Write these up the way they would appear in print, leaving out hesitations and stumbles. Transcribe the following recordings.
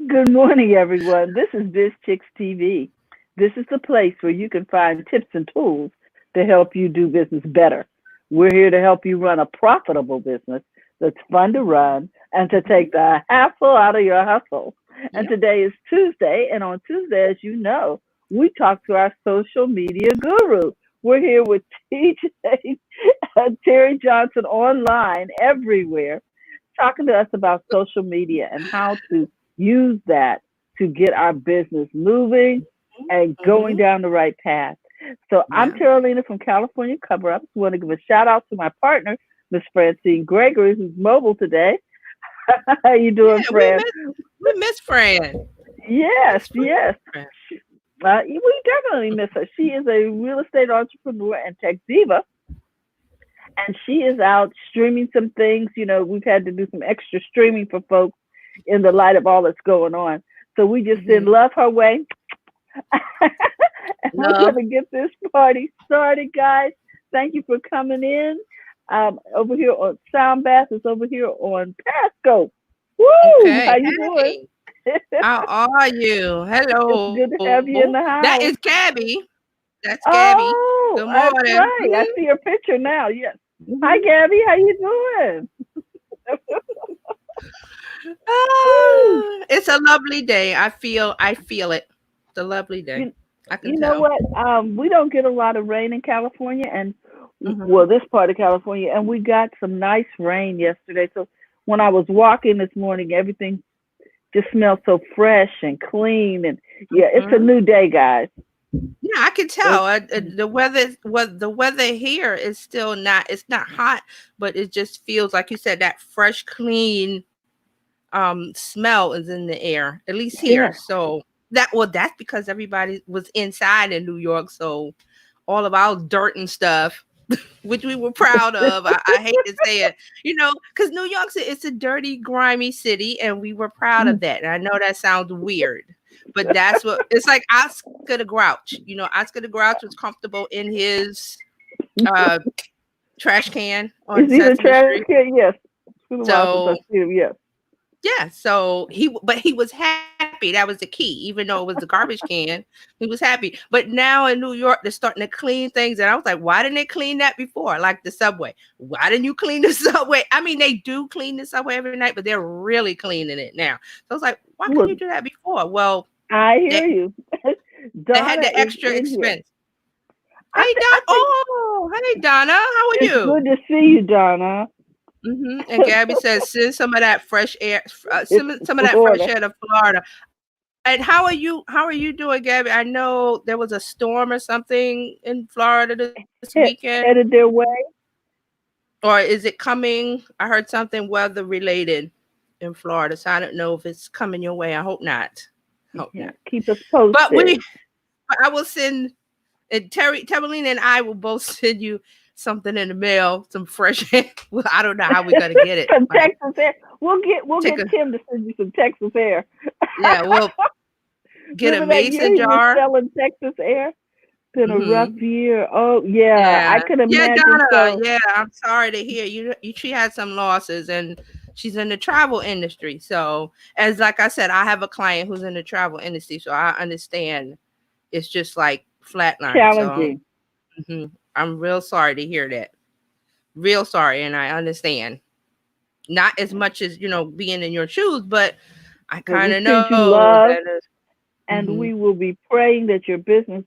Good morning, everyone. This is Biz Chicks TV. This is the place where you can find tips and tools to help you do business better. We're here to help you run a profitable business that's fun to run and to Mhm. take the hassle out of your hustle. And Yep. today is Tuesday, and on Tuesday, as you know, we talk to our social media guru. We're here with TJ Terry Johnson online everywhere, talking to us about social media and how to use that to get our business moving and going Mhm. down the right path. So I'm Yeah. Carolina from California Cover Up. I want to give a shout out to my partner, Miss Francine Gregory, who's mobile today. How you doing, Yeah. Fran? We miss Fran. Yes, Miss yes. Fran. We definitely miss her. She is a real estate entrepreneur and tech diva, and she is out streaming some things. You know, we've had to do some extra streaming for folks in the light of all that's going on. So we just send Mhm. love her way. And we're going Love. to get this party started, guys. Thank you for coming in. Over here on Sound Bath is over here on Periscope. Woo! How Okay. you doing? Hey. How are you? It's good to have Hello. you in the That is house. Gabby. That's Gabby. Good Oh, that's morning. right. I see your picture now. Yes. Hi, Mhm. Gabby. How you doing? Woo! It's a lovely day. I feel it. It's a lovely day. You, I can you know tell. what? We don't get a lot of rain in California, and Mhm. well, this part of California, and we got some nice rain yesterday. So when I was walking this morning, everything just smelled so fresh and clean, and yeah, it's a Mhm. new day, guys. Yeah, I can tell. It's, The weather here is still not. It's not hot, but it just feels like you said that fresh, clean smell is in the air. At least here. yeah, So that's because everybody was inside in New York. So all of our dirt and stuff, which we were proud of. I hate to say it, because New York's it's a dirty, grimy city, and we were proud of that. And I know that sounds weird, but that's what it's like. Oscar the Grouch, Oscar the Grouch was comfortable in his uh, trash can on is he the Sesame trash Street. can? Yes. It's been a while since I've So seen him. Yes. yeah, so but he was happy. That was the key. Even though it was the garbage can, he was happy. But now in New York, they're starting to clean things, and I was like, why didn't they clean that before? Like the subway. Why didn't you clean the subway? I mean, they do clean the subway every night, but they're really cleaning it now. So I was like, why couldn't Well, you do that before? Well, I they hear you. they had Donna the is extra in here. expense. Hey I Don. think Oh, hey Donna. How are it's you? good to see you, Donna. And Gabby says, send some of that fresh air, It's some of that fresh Florida. air to Florida. And how are you? How are you doing, Gabby? I know there was a storm or something in Florida this weekend, Headed their way. or is it coming? I heard something weather related in Florida, so I don't know if it's coming your way. I hope not. Hope Yeah, not. keep us But posted. I will send, and Terrellina and I will both send you something in the mail, some fresh. Well, I don't know how we're gonna get it. Some Like Texas air. We'll get take a Tim to send you some Texas air. yeah, we'll get a Remember that year mason he was jar. selling Texas air? Been a rough Hmm. year. Oh yeah, I Yeah. could Yeah, imagine. Donna. So Yeah, I'm sorry to hear she had some losses and she's in the travel industry. So, as like I said, I have a client who's in the travel industry, so I understand it's just like flatline. So, challenging. mhm, I'm real sorry to hear that. Real sorry, and I understand. Not as much as, being in your shoes, but I But kind we of send you know love, that is. and Mhm. we will be praying that your business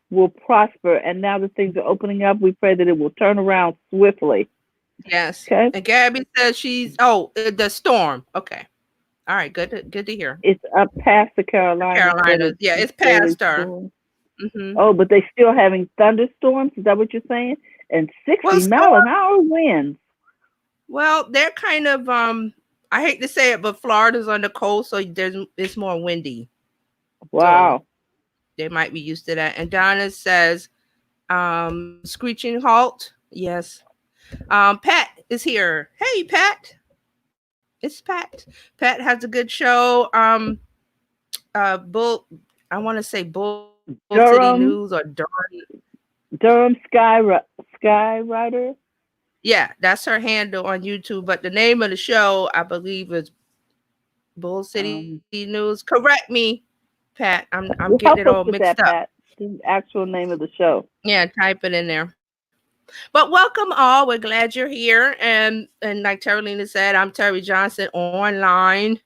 will prosper. And now that things are opening up, we pray that it will turn around swiftly. Yes. Okay, And Gabby says the storm. Okay. All right, good to hear. it's up past the Carolinas, but Carolinas. it's Yeah, it's barely past her. storm. Mhm. Oh, but they still having thunderstorms. Is that what you're saying? And Well, 60 mile storm. an hour winds. Well, they're kind of I hate to say it, but Florida's on the coast, so it's more windy. So Wow. they might be used to that. And Donna says, screeching halt. Yes. Pat is here. Hey, Pat. It's Pat. Pat has a good show. Bull. I want to say Bull City News or Durham, Durham. Durham Sky Rider. Yeah, that's her handle on YouTube. But the name of the show, I believe, is Bull City Um, News. Correct me, Pat. I'm you getting help it us all with mixed that, up. Pat. The actual name of the show. Yeah, type it in there. But welcome all. We're glad you're here. And like Terralina said, I'm Terry Johnson online.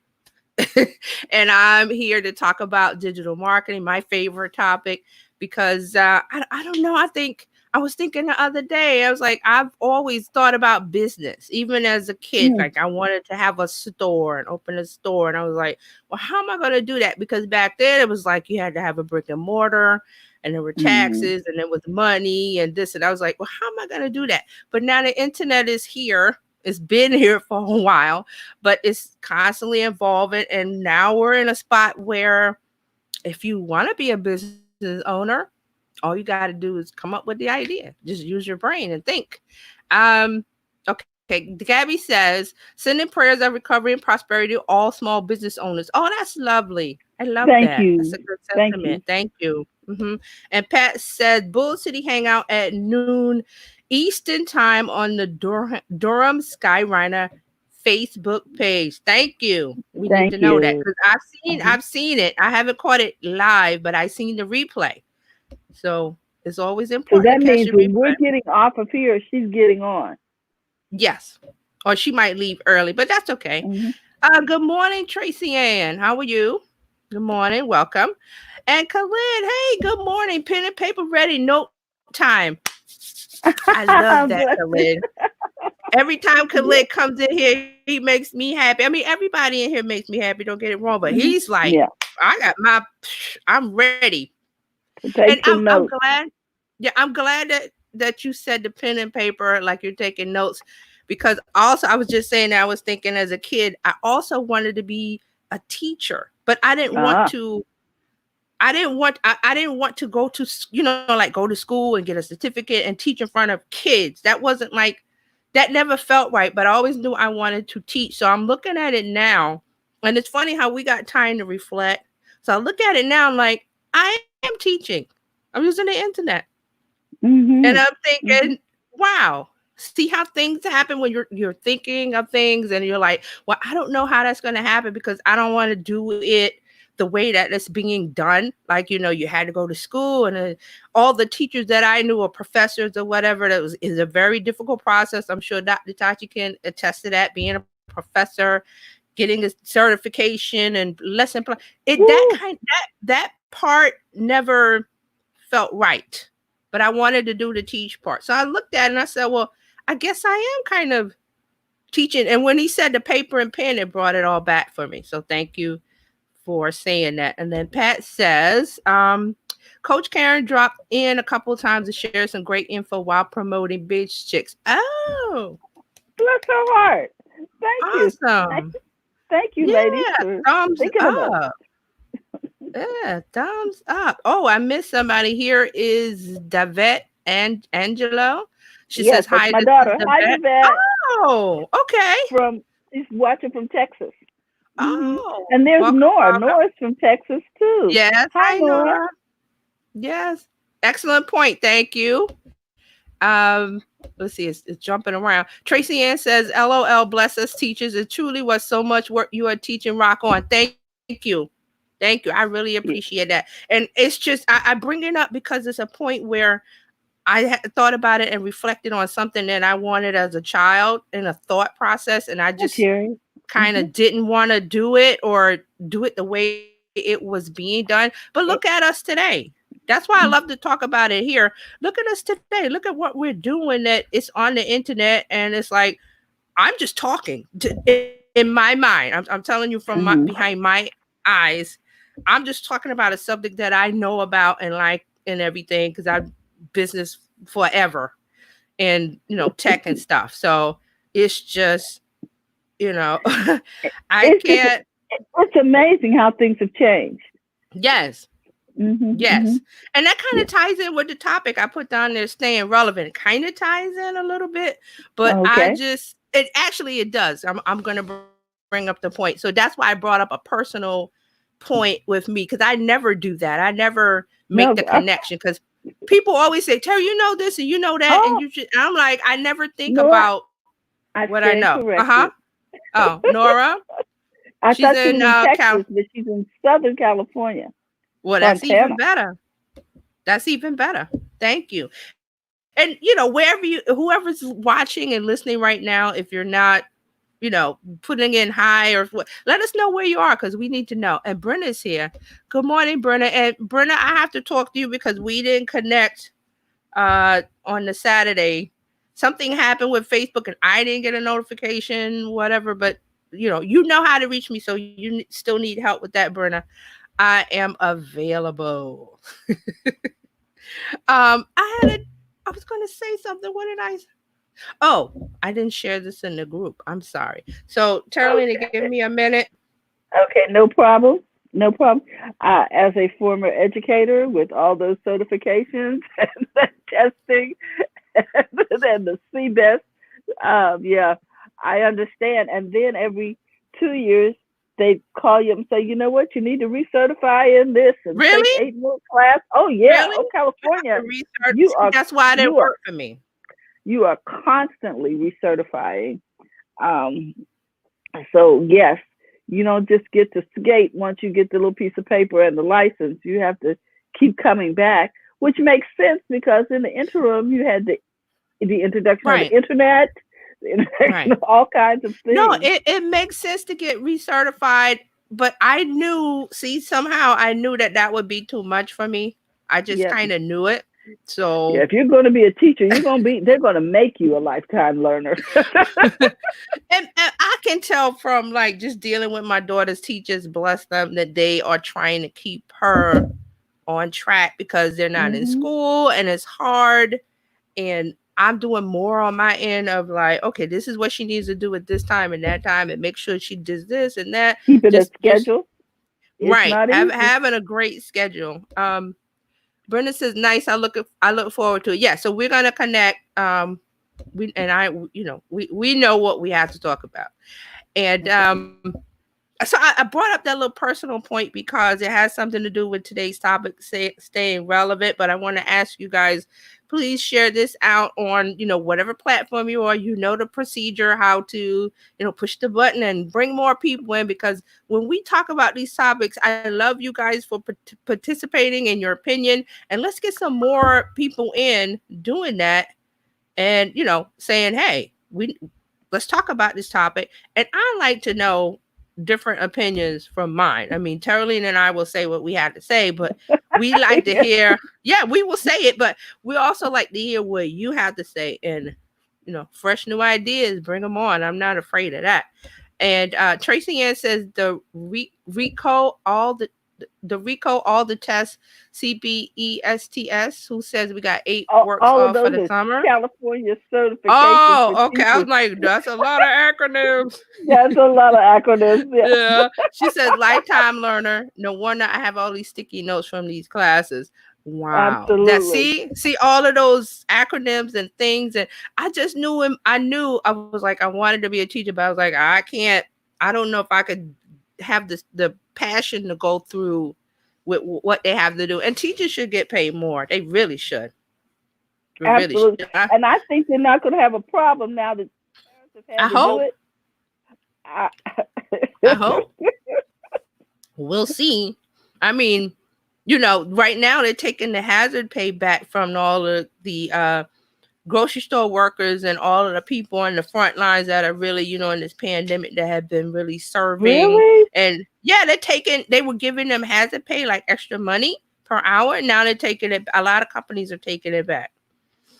And I'm here to talk about digital marketing, my favorite topic, because I don't know. I think I was thinking the other day, I was like, I've always thought about business, even as a kid. Mm, Like, I wanted to have a store and open a store. And I was like, well, how am I going to do that? Because back then it was like you had to have a brick and mortar and there were mm, taxes and there was money and this. And I was like, well, how am I going to do that? But now the internet is here. It's been here for a while, but it's constantly evolving. And now we're in a spot where if you want to be a business owner, all you got to do is come up with the idea. Just use your brain and think. Um, okay, Gabby says, sending prayers of recovery and prosperity to all small business owners. Oh, that's lovely. I love thank that. That's you. a good Thank sentiment. you. Thank you. And Pat said, Bull City Hangout at noon Eastern time on the Durham Skyriner Facebook page. Thank you. We need Thank to know that you. because Mhm. I've seen it. I haven't caught it live, but I seen the replay. So it's always So important that to catch means the when we're replay. getting off of here, she's getting on. Yes. Or she might leave early, but that's okay. Hmm. Good morning, Tracy Ann. How are you? Good morning. Welcome. And Khalid, hey, good morning. Pen and paper ready. Note time. I love that, Bless Khalid. you. Every time Yeah. Khalid comes in here, he makes me happy. I mean, everybody in here makes me happy. Don't get it wrong, but he's Hmm. like, Yeah. I'm ready. And Take some I'm notes. glad. Yeah, I'm glad that you said the pen and paper, like you're taking notes, because also I was just saying that I was thinking as a kid, I also wanted to be a teacher, but I didn't want Ah. to. I didn't want to go to like go to school and get a certificate and teach in front of kids. That wasn't like that never felt right, but I always knew I wanted to teach. So I'm looking at it now, and it's funny how we got time to reflect. So I look at it now, I'm like, I am teaching. I'm using the internet. And Hmm. I'm Hmm. thinking, wow, see how things happen when you're thinking of things and you're like, well, I don't know how that's going to happen because I don't want to do it the way that it's being done. Like, you had to go to school and all the teachers that I knew or professors or whatever, is a very difficult process. I'm sure Dr. Tachi can attest to that, being a professor, getting a certification and lesson plan. Woo. That part never felt right. But I wanted to do the teach part. So I looked at it and I said, well, I guess I am kind of teaching. And when he said the paper and pen, it brought it all back for me. So thank you for saying that. And then Pat says, Coach Karen dropped in a couple of times to share some great info while promoting Bitch Chicks. Oh, Bless her heart. Thank you. awesome. Thank you, ladies, Yeah, for thumbs thinking of us. up. Yeah, thumbs up. Oh, I missed somebody. Here is Davette and Angelo. She Yes, says, that's hi, my this is daughter. Hi, Davette. Yvette. Oh, okay. From She's watching from Texas. Hmm. Oh, And there's welcome, Nora. welcome. Nora's from Texas too. Yes, Hi, hi, Nora. Nora. Yes, excellent point. Thank you. Um, let's see, it's jumping around. Tracy Ann says, LOL, bless us teachers. It truly was so much work you are teaching Rock on. Thank you. Thank you. I really Yeah. appreciate that. And it's just, I bring it up because it's a point where thought about it and reflected on something that I wanted as a child in a thought process. And I Hi, just Terry. kind Hmm. of didn't want to do it or do it the way it was being done. But look at us today. That's why I love to talk about it here. Look at us today. Look at what we're doing that it's on the internet. And it's like, I'm just talking in my mind. I'm telling you from Hmm. behind my eyes. I'm just talking about a subject that I know about and like and everything because I've business forever and tech and stuff. So it's just I It's just can't. it's amazing how things have changed. Yes, Hmm. Hmm. yes, and that kind Yeah. of ties in with the topic I put down there, staying relevant. Kind of ties in a little bit, but Okay. it does. I'm gonna bring up the point. So that's why I brought up a personal point with me because I never do that. I never make the No. connection because people always say, Terry, you know this and you know that, and Oh, you should. I'm like, I never think Nora, about I what I stand know. Uh huh. corrected. Oh, Nora. I She's thought she in was in Cal. Texas, but she's in Southern California, Well, that's Fontana. even better. That's even better. Thank you. And wherever whoever's watching and listening right now, if you're not, putting in hi or what, let us know where you are because we need to know. And Brenna's here. Good morning, Brenna. And Brenna, I have to talk to you because we didn't connect on the Saturday. Something happened with Facebook and I didn't get a notification, whatever. But you know how to reach me, so you still need help with that, Brenna. I am available. I was going to say something. What did I? Oh, I didn't share this in the group. I'm sorry. So, Terlina, give me a minute. Okay, no problem. No problem. As a former educator with all those certifications and the testing and the CBEST, yeah, I understand. And then every 2 years, they call you and say, you know what, you need to recertify in this and take Really? 8 more class. Oh yeah, Really? oh California, Research. you are That's why it didn't you are work for me. you are constantly recertifying. Um, so yes, you don't just get to skate once you get the little piece of paper and the license. You have to keep coming back, which makes sense because in the interim you had the introduction of the Right. internet, the introduction Right. of all kinds of things. No, it makes sense to get recertified, but I knew, somehow I knew that would be too much for me. I just Yeah. kind of knew it. Yeah, So, if you're going to be a teacher, they're going to make you a lifetime learner. and I can tell from like just dealing with my daughter's teachers, bless them, that they are trying to keep her on track because they're not in Mhm. school and it's hard. And I'm doing more on my end of like, okay, this is what she needs to do at this time and that time, and make sure she does this and that. Keeping a Just schedule. It's right, not easy. having a great schedule. Brenda says, "Nice. I look forward to it." Yeah, so we're gonna connect. We and I, we know what we have to talk about, and so I brought up that little personal point because it has something to do with today's topic, staying relevant. But I want to ask you guys, please share this out on, whatever platform you are, the procedure, how to, push the button and bring more people in. Because when we talk about these topics, I love you guys for participating in your opinion. And let's get some more people in doing that and, saying, hey, let's talk about this topic. And I like to know different opinions from mine. I mean, Terlene and I will say what we had to say, but we like to hear, we will say it, but we also like to hear what you have to say. And, fresh new ideas, bring them on. I'm not afraid of that. And Tracy Ann says the Rico, all the tests, CBESTS, who says we got 8 works all of off for those the are summer. California certifications for Oh, okay. I was teachers. like, that's a lot of acronyms. That's a lot of acronyms. Yeah. Yeah. She says lifetime learner. No wonder I have all these sticky notes from these classes. Wow. Absolutely. See all of those acronyms and things. And I just knew him. I was like, I wanted to be a teacher, but I was like, I don't know if I could have the passion to go through with what they have to do. And teachers should get paid more. They really should. Absolutely. And I think they're not going to have a problem now that parents have had to do it. I hope. We'll see. I mean, right now they're taking the hazard pay back from all of the grocery store workers and all of the people on the front lines that are really, in this pandemic that have been really serving. Really? And they were giving them hazard pay, like extra money per hour. And now they're taking it. A lot of companies are taking it back.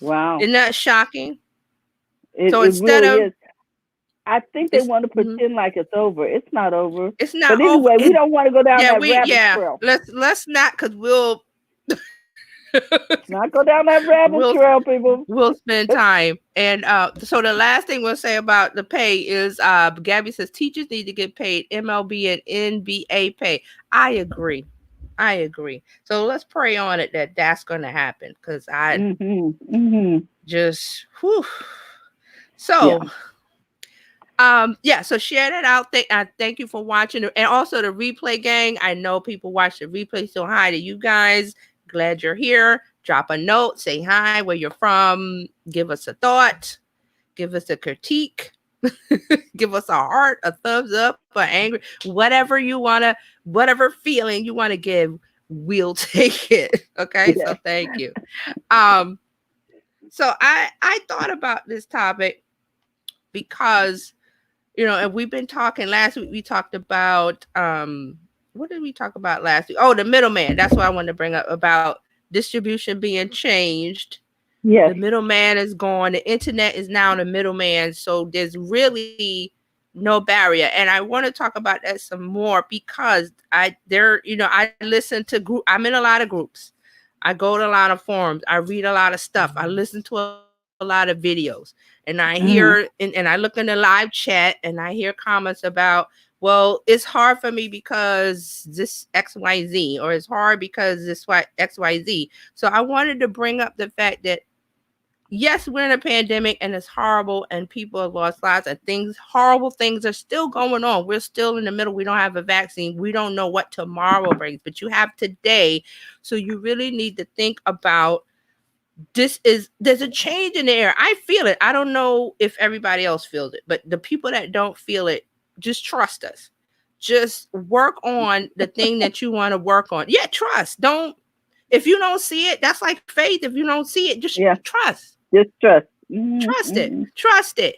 Wow. Isn't that shocking? It really is. I think they want to pretend like it's over. It's not over. It's not. But anyway, we don't want to go down that rabbit trail. Let's not, because we'll not go down that rabbit trail, people. We'll spend time. And so the last thing we'll say about the pay is Gabby says teachers need to get paid MLB and NBA pay. I agree. So let's pray on it that's going to happen, because I just whew. So so share that out. Thank you for watching, and also the replay gang. I know people watch the replay, so hi to you guys. Glad you're here. Drop a note, say hi, where you're from, give us a thought, give us a critique. Give us a heart, a thumbs up, or angry, whatever you want to, whatever feeling you want to give, we'll take it. Okay. Yeah. So thank you. Um, so I thought about this topic because, and we've been talking last week, we talked about, what did we talk about last week? Oh, the middleman. That's what I wanted to bring up about distribution being changed. Yes. The middleman is gone. The internet is now the middleman. So there's really no barrier. And I want to talk about that some more because I listen to group. I'm in a lot of groups. I go to a lot of forums. I read a lot of stuff. I listen to a lot of videos, and I hear and I look in the live chat and I hear comments about, well, it's hard for me because this XYZ, or it's hard because this XYZ. So I wanted to bring up the fact that yes, we're in a pandemic and it's horrible and people have lost lives and horrible things are still going on. We're still in the middle. We don't have a vaccine. We don't know what tomorrow brings, but you have today. So you really need to think about there's a change in the air. I feel it. I don't know if everybody else feels it, but the people that don't feel it, just trust us. Just work on the thing that you want to work on. Yeah, trust. If you don't see it, that's like faith. If you don't see it, just trust. Just trust. Trust it. Trust it.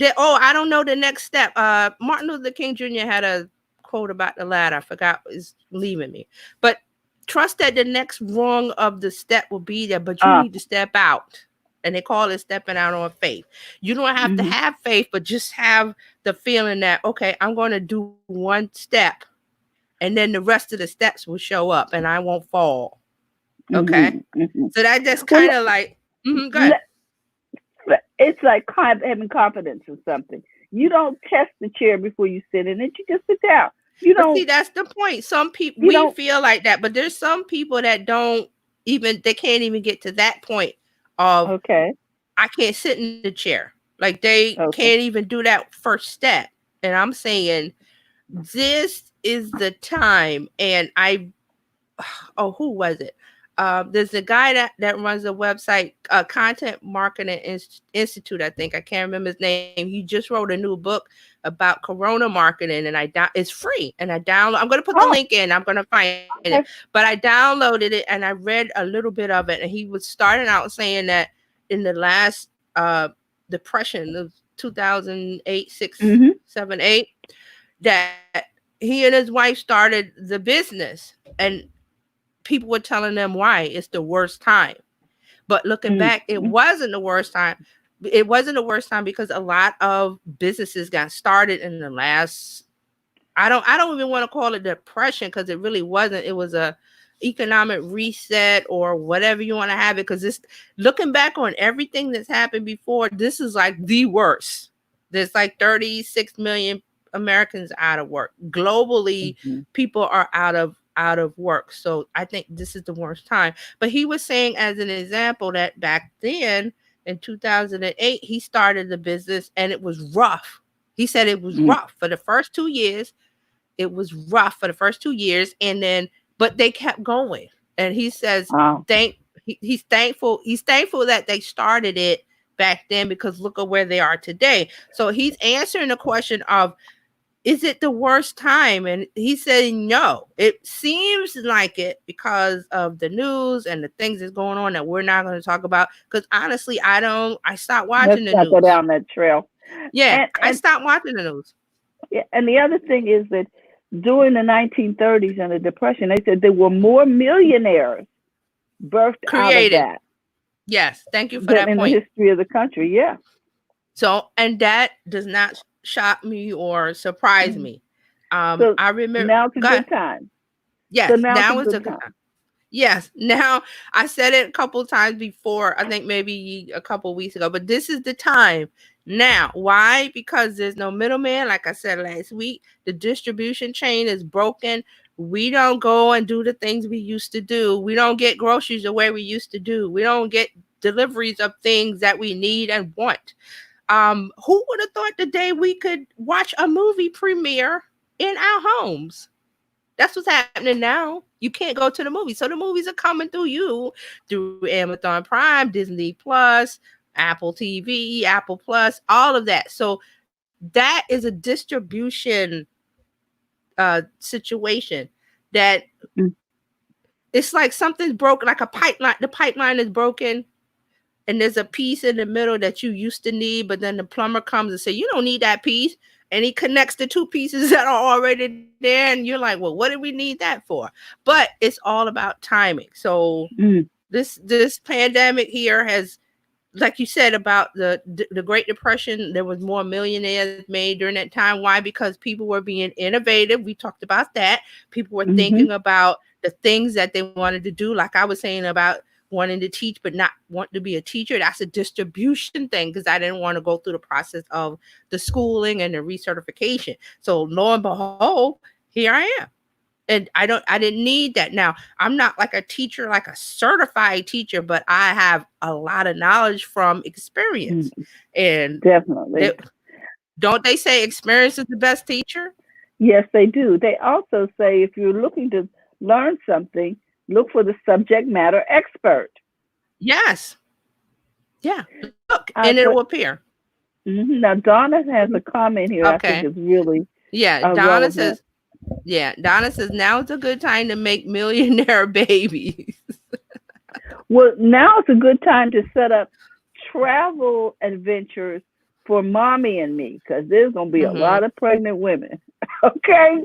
I don't know the next step. Martin Luther King Jr. had a quote about the ladder. I forgot, it's leaving me. But trust that the next rung of the step will be there, but you need to step out. And they call it stepping out on faith. You don't have to have faith, but just have the feeling that, okay, I'm going to do one step, and then the rest of the steps will show up and I won't fall. Okay. So that just kind of like, go ahead. It's like having confidence in something. You don't test the chair before you sit in it. You just sit down. You don't see. That's the point. Some people we feel like that, but there's some people that they can't even get to that point of I can't sit in the chair. Like they can't even do that first step. And I'm saying this is the time. And who was it? There's a guy that runs a website, Content Marketing Institute, I think. I can't remember his name. He just wrote a new book about Corona marketing, and it's free. And I'm going to put the link in. I'm going to find it. But I downloaded it and I read a little bit of it. And he was starting out saying that in the last depression of 2008, 6, 7, 8, that he and his wife started the business, and people were telling them why it's the worst time. But looking back, it wasn't the worst time. It wasn't the worst time because a lot of businesses got started in the last, I don't even want to call it depression, because it really wasn't. It was a economic reset or whatever you want to have it, because this, looking back on everything that's happened before, this is like the worst. There's like 36 million Americans out of work. Globally, people are out of work. So I think this is the worst time. But he was saying, as an example, that back then in 2008, he started the business and it was rough. He said it was rough for the first 2 years. It was rough for the first 2 years. And then, but they kept going. And he says, he's thankful. He's thankful that they started it back then, because look at where they are today. So he's answering the question of, is it the worst time? And he said, no, it seems like it because of the news and the things that's going on that we're not going to talk about. Because honestly, I stopped watching the news. Go down that trail. Yeah, I stopped watching the news. Yeah, and the other thing is that during the 1930s and the Depression, they said there were more millionaires birthed out of that. Yes, thank you for that point. In the history of the country, yeah. So, and that does not shock me or surprise me. So I remember now's a good time. Yes, so now is a good time. Yes, now I said it a couple times before, I think maybe a couple weeks ago, but this is the time now. Why? Because there's no middleman. Like I said last week, the distribution chain is broken. We don't go and do the things we used to do. We don't get groceries the way we used to do. We don't get deliveries of things that we need and want. Who would have thought the day we could watch a movie premiere in our homes? That's what's happening now. You can't go to the movies. So the movies are coming through Amazon Prime, Disney Plus, Apple TV, Apple Plus, all of that. So that is a distribution situation that Mm. it's like something's broken, like a pipeline. The pipeline is broken, and there's a piece in the middle that you used to need, but then the plumber comes and say you don't need that piece, and he connects the two pieces that are already there, and you're like, well, what do we need that for? But it's all about timing. So Mm. this pandemic here has, like you said about the Great Depression, there was more millionaires made during that time. Why? Because people were being innovative. We talked about that. People were Mm-hmm. thinking about the things that they wanted to do. Like I was saying about wanting to teach, but not wanting to be a teacher. That's a distribution thing because I didn't want to go through the process of the schooling and the recertification. So lo and behold, here I am. And I didn't need that. Now I'm not like a teacher, like a certified teacher, but I have a lot of knowledge from experience. And Definitely. don't they say experience is the best teacher? Yes, they do. They also say if you're looking to learn something, look for the subject matter expert. Yes. Yeah. Look, and it'll appear. Now Donna has a comment here. Okay. I think is really Donna relevant. says. Yeah, Donna says now it's a good time to make millionaire babies. Well, now it's a good time to set up travel adventures for mommy and me because there's going to be a lot of pregnant women. Okay?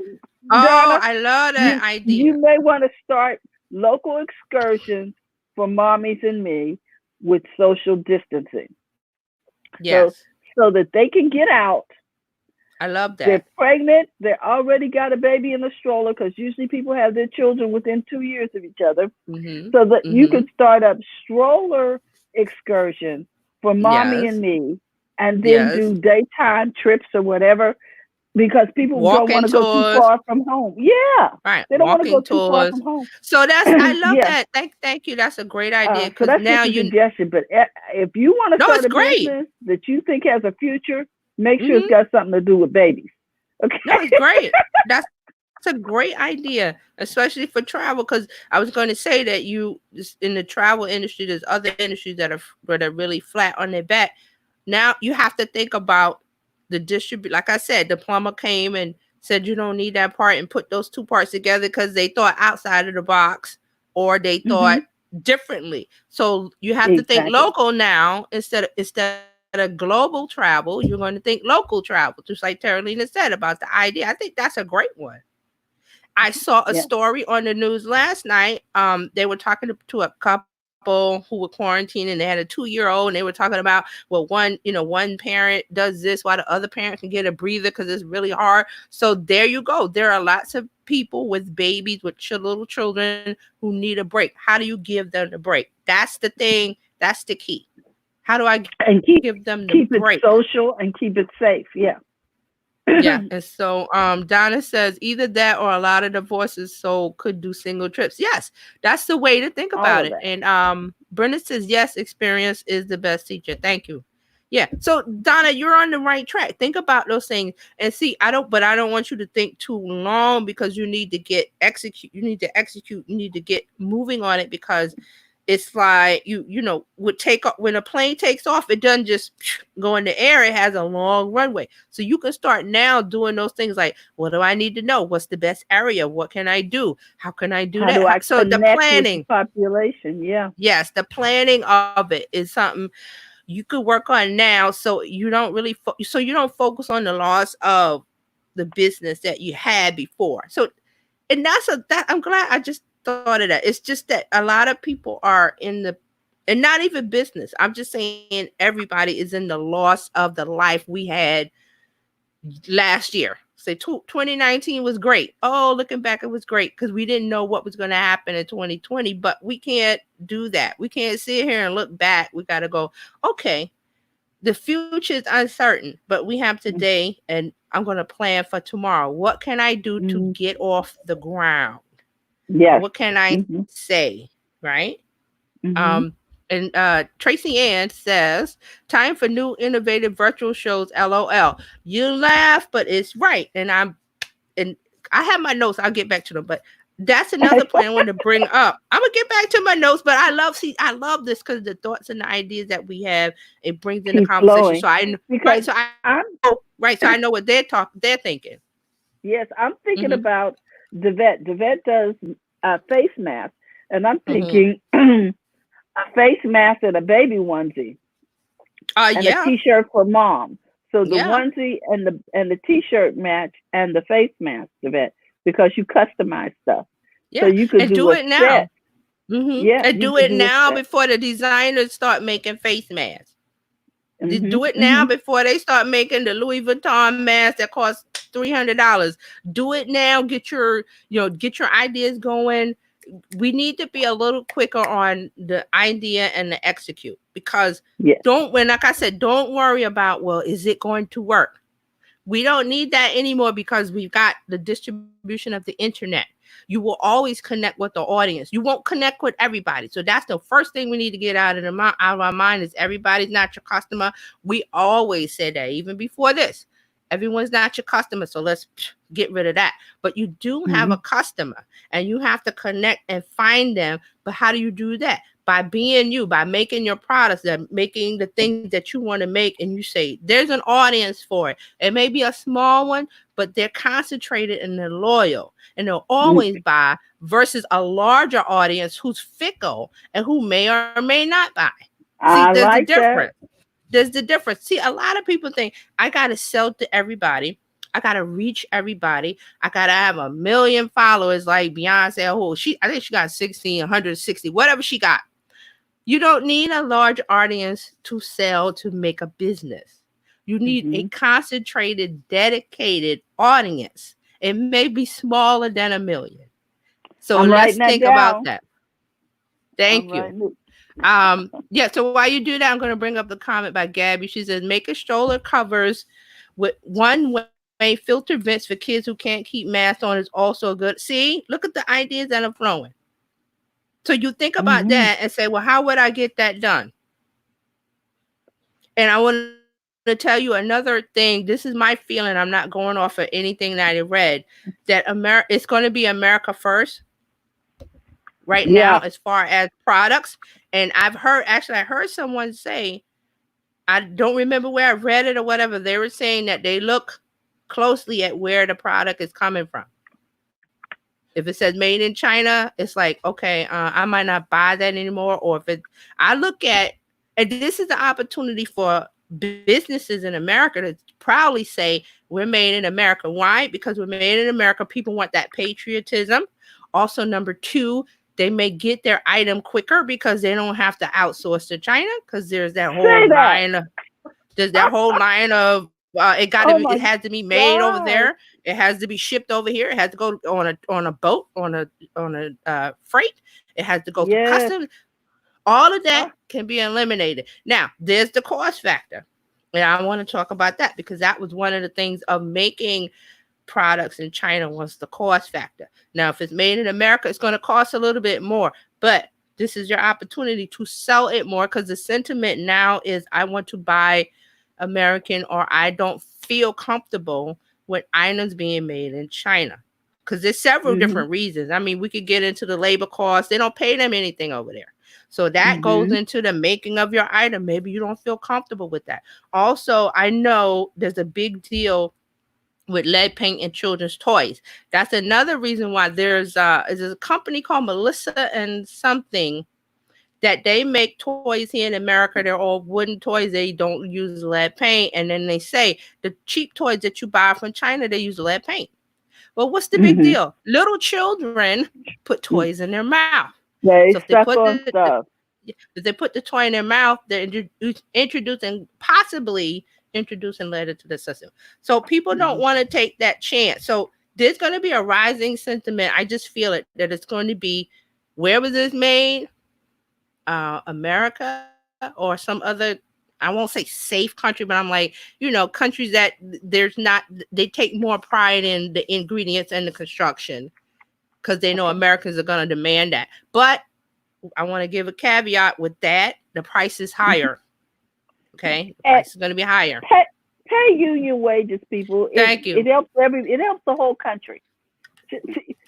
Donna, I love that idea. You may want to start local excursions for mommies and me with social distancing. Yes. So that they can get out. I love that. They're pregnant. They already got a baby in a stroller because usually people have their children within 2 years of each other. So that you can start up stroller excursions for mommy and me and then do daytime trips or whatever because people don't want to go too far from home. Yeah. Right. They don't want to go too far from home. So that's, I love that. Thank you. That's a great idea. So that's now just a suggestion. But if you want to start a business that you think has a future, make sure it's got something to do with babies. Okay. No, it's great. That's a great idea, especially for travel. Because I was going to say that you in the travel industry, there's other industries that are really flat on their back. Now you have to think about the distribute. Like I said, the plumber came and said you don't need that part and put those two parts together because they thought outside of the box or they thought differently. So you have to think local now instead of global travel. You're going to think local travel, just like Terralina said about the idea. I think that's a great one. I saw a story on the news last night. They were talking to a couple who were quarantined and they had a 2-year-old and they were talking about, well, one parent does this while the other parent can get a breather because it's really hard. So there you go. There are lots of people with babies, with little children who need a break. How do you give them a break? That's the thing. That's the key. How do I give them the break? It social and keep it safe. Yeah. Yeah. And so Donna says either that or a lot of divorces could do single trips. Yes, that's the way to think about it. And Brenda says, yes, experience is the best teacher. Thank you. Yeah. So Donna, you're on the right track. Think about those things and see, I don't want you to think too long because you need to execute. You need to get moving on it because it's like when a plane takes off, it doesn't just go in the air. It has a long runway. So you can start now doing those things like, what do I need to know? What's the best area? What can I do? How can I do that? So the planning population. Yeah. Yes. The planning of it is something you could work on now. So you don't really, you don't focus on the loss of the business that you had before. So, and I'm glad I just thought of that. It's just that a lot of people are and not even business. I'm just saying everybody is in the loss of the life we had last year. Say 2019 was great. Oh, looking back, it was great because we didn't know what was going to happen in 2020, but we can't do that. We can't sit here and look back. We got to go, okay, the future is uncertain, but we have today and I'm going to plan for tomorrow. What can I do to get off the ground? Yeah. What can I say? Right. And Tracy Ann says, time for new innovative virtual shows. LOL. You laugh, but it's right. And I have my notes. I'll get back to them. But That's another point I want to bring up. I'm gonna get back to my notes, but I love this because the thoughts and the ideas that we have, it brings in the Keep conversation. flowing So I because I'm so I know what they're thinking. yes, I'm thinking Mm-hmm. about Devette. Devette does face masks, and I'm Mm-hmm. thinking a face mask and a baby onesie and a Yeah, T-shirt for mom. So the yeah, onesie and the T-shirt match and the face mask, Devette, because you customize stuff. So yeah, you could and do do a it now. set. Mm-hmm. Yeah, And you do could it do a now set. before the designers start making face masks. Mhm. Do it now Mhm. before they start making the Louis Vuitton mask that costs $300. Do it now. Get your ideas going. We need to be a little quicker on the idea and the execute because Yes. like I said, don't worry about, well, is it going to work? We don't need that anymore because we've got the distribution of the internet. You will always connect with the audience. You won't connect with everybody. So that's the first thing we need to get out of our mind is everybody's not your customer. We always said that even before this. Everyone's not your customer. So let's get rid of that. But you do have a Mhm. customer and you have to connect and find them. But how do you do that? By being you, by making your products, that making the things that you want to make, and you say there's an audience for it. It may be a small one, but they're concentrated and they're loyal and they'll Mm, always buy versus a larger audience who's fickle and who may or may not buy. See, I there's a like difference. that. There's the difference. See, a lot of people think I got to sell to everybody. I gotta reach everybody. I gotta have 1 million followers like Beyonce. I think she got 16, 160, whatever she got. You don't need a large audience to sell to make a business. You need a Mhm. concentrated, dedicated audience. It may be smaller than 1 million. So I'm let's writing that think about down. that. I'm Thank you. writing it. Yeah, so while you do that, I'm going to bring up the comment by Gabby. She says, make a stroller covers with one-way filter vents for kids who can't keep masks on is also good. See, look at the ideas that are flowing. So you think about Mhm. that and say, well, how would I get that done? And I want to tell you another thing. This is my feeling. I'm not going off of anything that I read. That it's going to be America first right now Yeah. as far as products. And I heard someone say, I don't remember where I read it or whatever. They were saying that they look closely at where the product is coming from. If it says made in China, it's like, okay, I might not buy that anymore. Or I look at, and this is the opportunity for businesses in America to proudly say, we're made in America. Why? Because we're made in America. People want that patriotism. Also, number two, they may get their item quicker because they don't have to outsource to China because Say that. there's that whole line of Oh it my has to be made over God. there. It has to be shipped over here. It has to go on a boat on a freight. It has to go through Yes. customs. All of that Ah, can be eliminated. Now, there's the cost factor. And I want to talk about that because that was one of the things of making products in China was the cost factor. Now, if it's made in America, it's going to cost a little bit more, but this is your opportunity to sell it more because the sentiment now is I want to buy American or I don't feel comfortable with items being made in China. Because there's several mhm. different reasons. I mean, we could get into the labor costs. They don't pay them anything over there. So that goes Mhm. into the making of your item. Maybe you don't feel comfortable with that. Also, I know there's a big deal with lead paint and children's toys. That's another reason why there's a company called Melissa and something that they make toys here in America. They're all wooden toys. They don't use lead paint. And then they say the cheap toys that you buy from China, they use lead paint. Well, what's the big Mhm. deal? Little children put Mm. toys in their mouth. So They if suck on stuff. if they put the toy in their mouth, they're introducing possibly introducing lead into the system. So people don't Mhm. want to take that chance. So there's going to be a rising sentiment. I just feel it that it's going to be where was this made? America or some other. I won't say safe country, but I'm like, countries that there's not. They take more pride in the ingredients and the construction because they know Okay. Americans are going to demand that. But I want to give a caveat with that. The price is Mhm. higher. Okay. The And price is going to be higher. pay union wages, people. It Thank you. it helps it helps the whole country.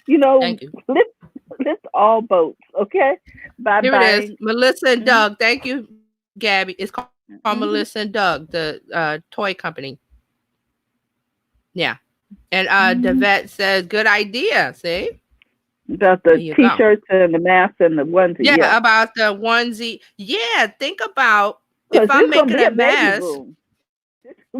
You know, Thank you. lift all boats, okay? By Here it is. buying. Melissa and Mhm, Doug. Thank you, Gabby. It's called Melissa and mhm, Doug, the toy company. Yeah. And the mhm. vet says, good idea. See? About There the you go. t-shirts and the masks and the onesie, Yeah, yes. about the onesie. Yeah, think about if Because I'm there's gonna making be a a baby mask. boom.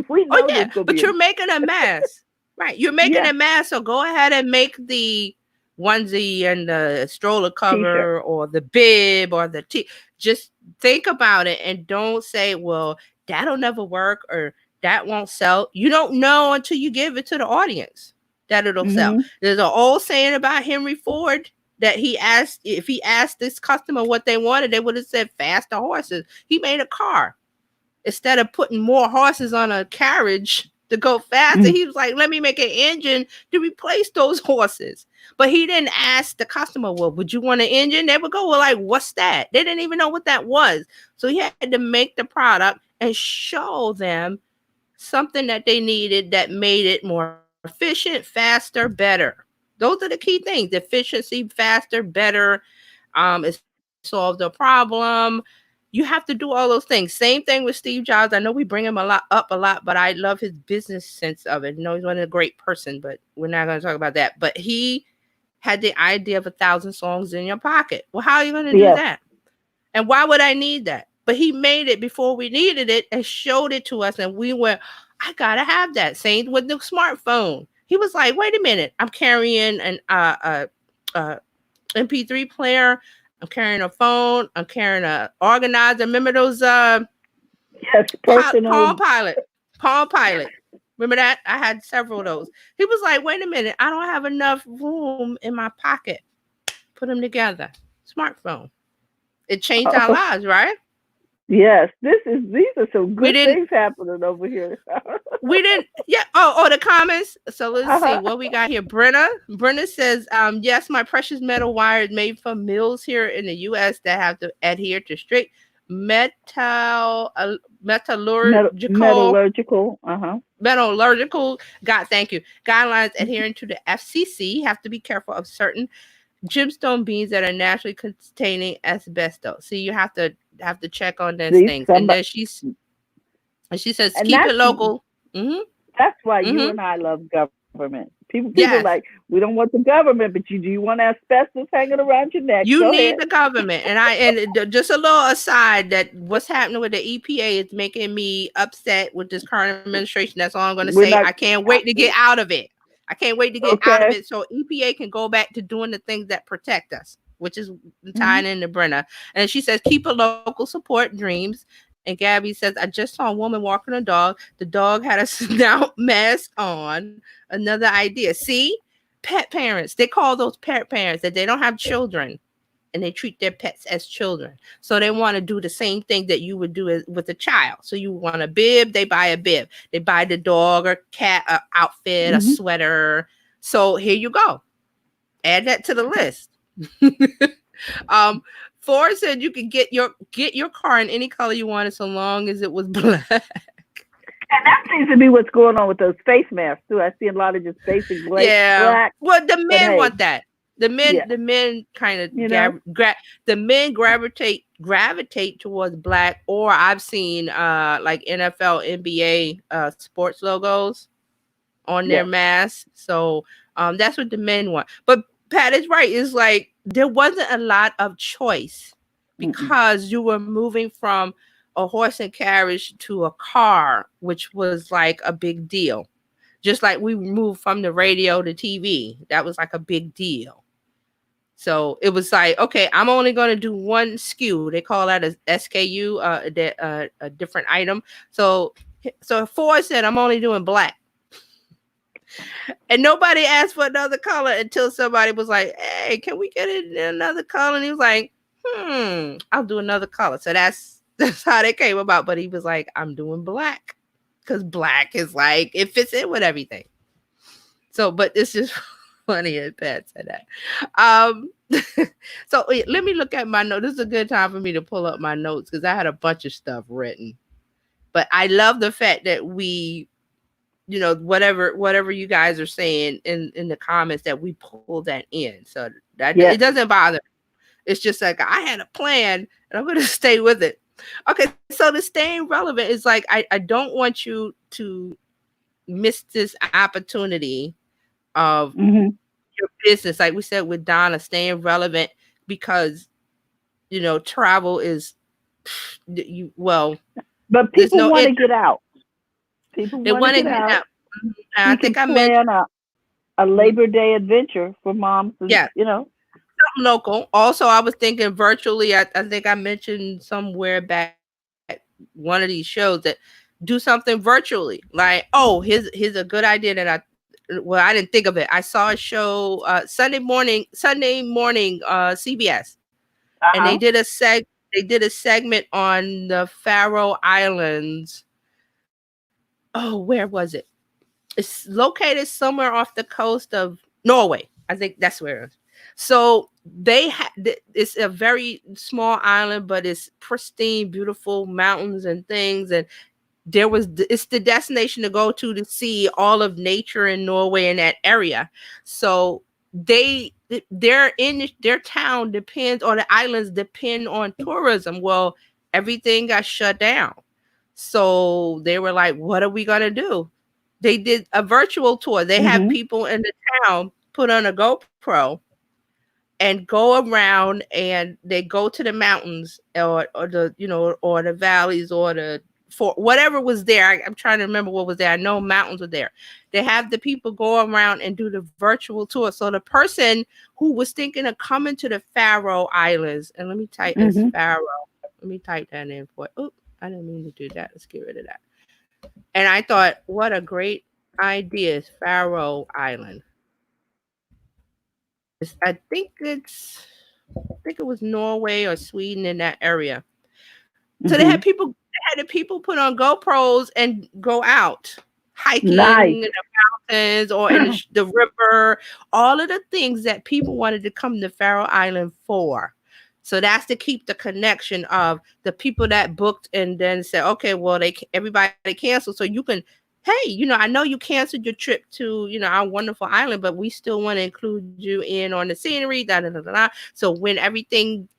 We Oh know yeah, there's gonna but be a you're making a mask, right? You're making yeah a mask, so go ahead and make the onesie and the stroller t-shirt. cover or the bib or the t. Just think about it and don't say, "Well, that'll never work" or "that won't sell." You don't know until you give it to the audience that it'll sell. Mhm. There's an old saying about Henry Ford that he asked if he asked this customer what they wanted, they would have said faster horses. He made a car instead of putting more horses on a carriage to go faster, Mm. he was like, let me make an engine to replace those horses. But he didn't ask the customer, well, would you want an engine? They would go, well, like, what's that? They didn't even know what that was. So he had to make the product and show them something that they needed that made it more efficient, faster, better. Those are the key things: efficiency, faster, better. It solved the problem. You have to do all those things. Same thing with Steve Jobs. I know we bring him a lot, but I love his business sense of it. You know, he's one of a great person, but we're not going to talk about that. But he had the idea of 1,000 songs in your pocket. Well, how are you going to do Yes. that? And why would I need that? But he made it before we needed it and showed it to us, and we went, I gotta have that. Same with the smartphone. He was like, wait a minute, I'm carrying an MP3 player. I'm carrying a phone. I'm carrying a organizer. Remember those Yes. Personal. Palm Pilot? Palm Yes. Pilot. Remember that? I had several of those. He was like, wait a minute, I don't have enough room in my pocket. Put them together. Smartphone. It changed our Oh, lives, right? yes. These are some We good didn't things happening over here. we didn't yeah. The comments. So let's see Uh-huh. what we got here. Brenna says, yes, my precious metal wire is made from mills here in the US that have to adhere to strict metal metallurgical Metallurgical. Uh-huh. metallurgical god thank you guidelines adhering to the FCC. Have to be careful of certain gemstone beans that are naturally containing asbestos. See, you have to check on those See, things. And somebody, then she says, and keep it local. Mm-hmm. that's why you Mm-hmm. and I love government. People like, Yes. we don't want the government, but you do you want asbestos hanging around your neck? You Go need ahead. the government. Just a little aside that what's happening with the EPA is making me upset with this current administration. That's all I'm going to We're say. not I can't wait to get out of it. I can't wait to get out of okay. it so EPA can go back to doing the things that protect us, which is Hmm. tying into Brenna. And she says, keep a local, support dreams. And Gabby says, I just saw a woman walking a dog. The dog had a snout mask on. Another idea. See, pet parents, they call those pet parents that they don't have children and they treat their pets as children. So they want to do the same thing that you would do with a child. So you want a bib, they buy a bib. They buy the dog or cat a outfit, a Hmm. sweater. So here you go. Add that to the list. um, Ford said you could get your car in any color you wanted so long as it was black. And that seems to be what's going on with those face masks too. I see a lot of just basic Yeah. black, Well, the but men hey, want that. The men, yeah, the men kind of you know, the men gravitate towards black. Or I've seen like NFL, NBA sports logos on their yes. masks. So that's what the men want. But Pat is right. It's like there wasn't a lot of choice Mm-mm. because you were moving from a horse and carriage to a car, which was like a big deal. Just like we moved from the radio to TV, that was like a big deal. So it was like, okay, I'm only going to do one SKU. They call that a SKU, a different item. So Ford said, I'm only doing black. And nobody asked for another color until somebody was like, hey, can we get it in another color? And he was like, I'll do another color. So that's how they came about. But he was like, I'm doing black. Because black is like, it fits in with everything. So, but it's just funny as Pat said that. Um, so let me look at my notes. This is a good time for me to pull up my notes because I had a bunch of stuff written. But I love the fact that we whatever you guys are saying in the comments, that we pull that in. So that Yes. it doesn't bother me. It's just like I had a plan and I'm going to stay with it. Okay, so the staying relevant is like I don't want you to miss this opportunity of your business. Like we said with Donna, staying relevant, because travel is but people want to get out. People they want to get out. I think I mentioned a Labor Day adventure for moms. Something local. Also, I was thinking virtually. I think I mentioned somewhere back one of these shows that do something virtually. Like, here's a good idea that I didn't think of it. I saw a show Sunday morning, CBS, and they did a segment on the Faroe Islands. Oh, where was it? It's located somewhere off the coast of Norway. I think that's where it is. So it's a very small island, but it's pristine, beautiful mountains and things. And it's the destination to go to see all of nature in Norway in that area. So their town depends, or the islands depend on tourism. Well, everything got shut down. So they were like, what are we going to do? They did a virtual tour. They have people in the town put on a GoPro and go around, and they go to the mountains or the valleys or for whatever was there. I'm trying to remember what was there. I know mountains were there. They have the people go around and do the virtual tour. So the person who was thinking of coming to the Faroe Islands, and let me type this Faroe. Let me type that in for it. Oh, I didn't mean to do that. Let's get rid of that. And I thought, what a great idea is Faroe Island. I think it was Norway or Sweden, in that area. So they had the people put on GoPros and go out hiking in the mountains or in the river, all of the things that people wanted to come to Faroe Island for. So that's to keep the connection of the people that booked and then said, okay, well, everybody canceled. So you can, hey, I know you canceled your trip to, our wonderful island, but we still want to include you in on the scenery, So when everything,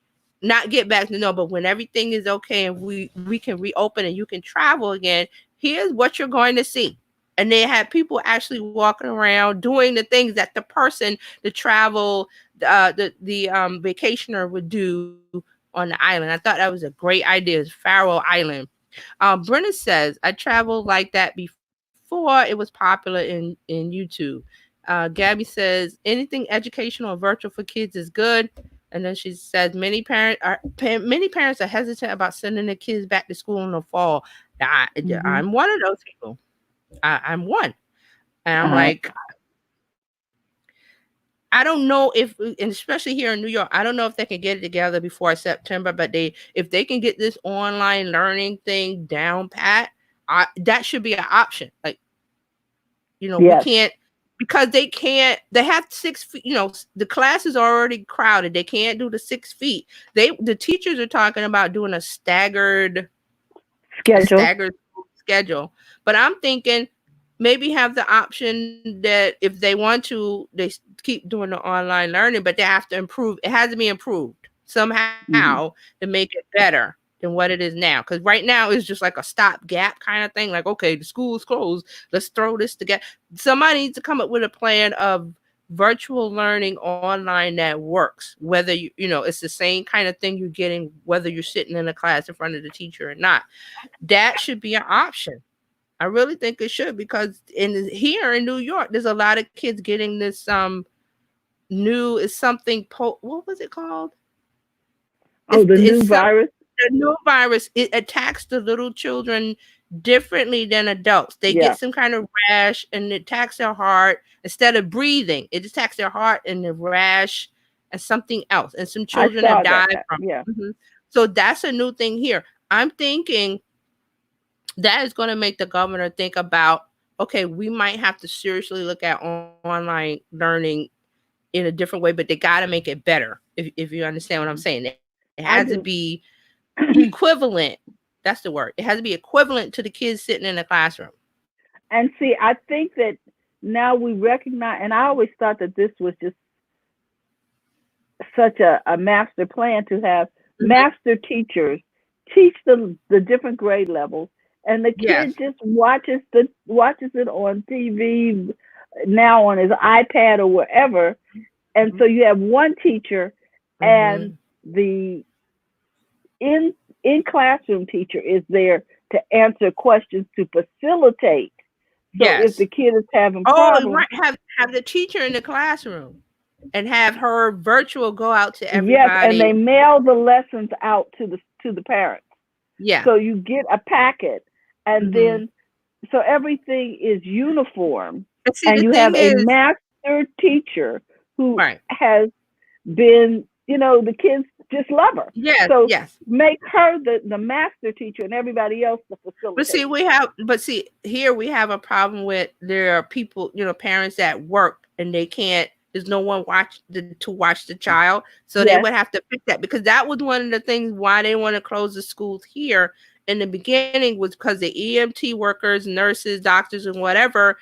not get back to no, but when everything is okay and we can reopen and you can travel again, here's what you're going to see. And they had people actually walking around doing the things that the vacationer would do on the island. I thought that was a great idea. Faroe Island. Brenna says, I traveled like that before it was popular in YouTube. Gabby says, anything educational or virtual for kids is good. And then she says, many parents are hesitant about sending their kids back to school in the fall. I'm one of those people. I'm one. And I'm like, I don't know if, and especially here in New York, I don't know if they can get it together before September, but if they can get this online learning thing down pat, that should be an option. Like, we can't, because they have 6 feet, the classes are already crowded. They can't do the 6 feet. The teachers are talking about doing a staggered schedule. But I'm thinking maybe have the option that if they want to, they keep doing the online learning, but they have to improve. It has to be improved somehow to make it better than what it is now. Because right now it's just like a stopgap kind of thing. Like, okay, the school is closed. Let's throw this together. Somebody needs to come up with a plan of virtual learning online that works, whether it's the same kind of thing you're getting, whether you're sitting in a class in front of the teacher or not. That should be an option. I really think it should, because here in New York, there's a lot of kids getting this what was it called? The new virus. The new virus, it attacks the little children differently than adults. They get some kind of rash, and it attacks their heart instead of breathing. It attacks their heart and the rash and something else. And some children have died from it. So that's a new thing here. I'm thinking that is going to make the governor think about, okay, we might have to seriously look at online learning in a different way, but they got to make it better. If you understand what I'm saying, it has to be equivalent. That's the word. It has to be equivalent to the kids sitting in the classroom. And see, I think that now we recognize, and I always thought that this was just such a master plan to have Mhm. master teachers teach the different grade levels, and the kid Yes. just watches it on TV now on his iPad or wherever, and Mhm. so you have one teacher, and Mhm. the in in classroom teacher is there to answer questions to facilitate. So if Yes. the kid is having Oh, problems, right. Have the teacher in the classroom and have her virtual go out to yes, and everybody. they mail the lessons out to the parents. Yeah. So you get a packet, and Hmm. then so everything is uniform, And see, and the you have thing a is, master teacher who right. has been, the kids just love her. Yes, So yes. make her the master teacher and everybody else the facilitator. But see, here we have a problem with there are people, parents that work and they can't, there's no one to watch the child. So they Yes, would have to fix that because that was one of the things why they want to close the schools here in the beginning was because the EMT workers, nurses, doctors, and whatever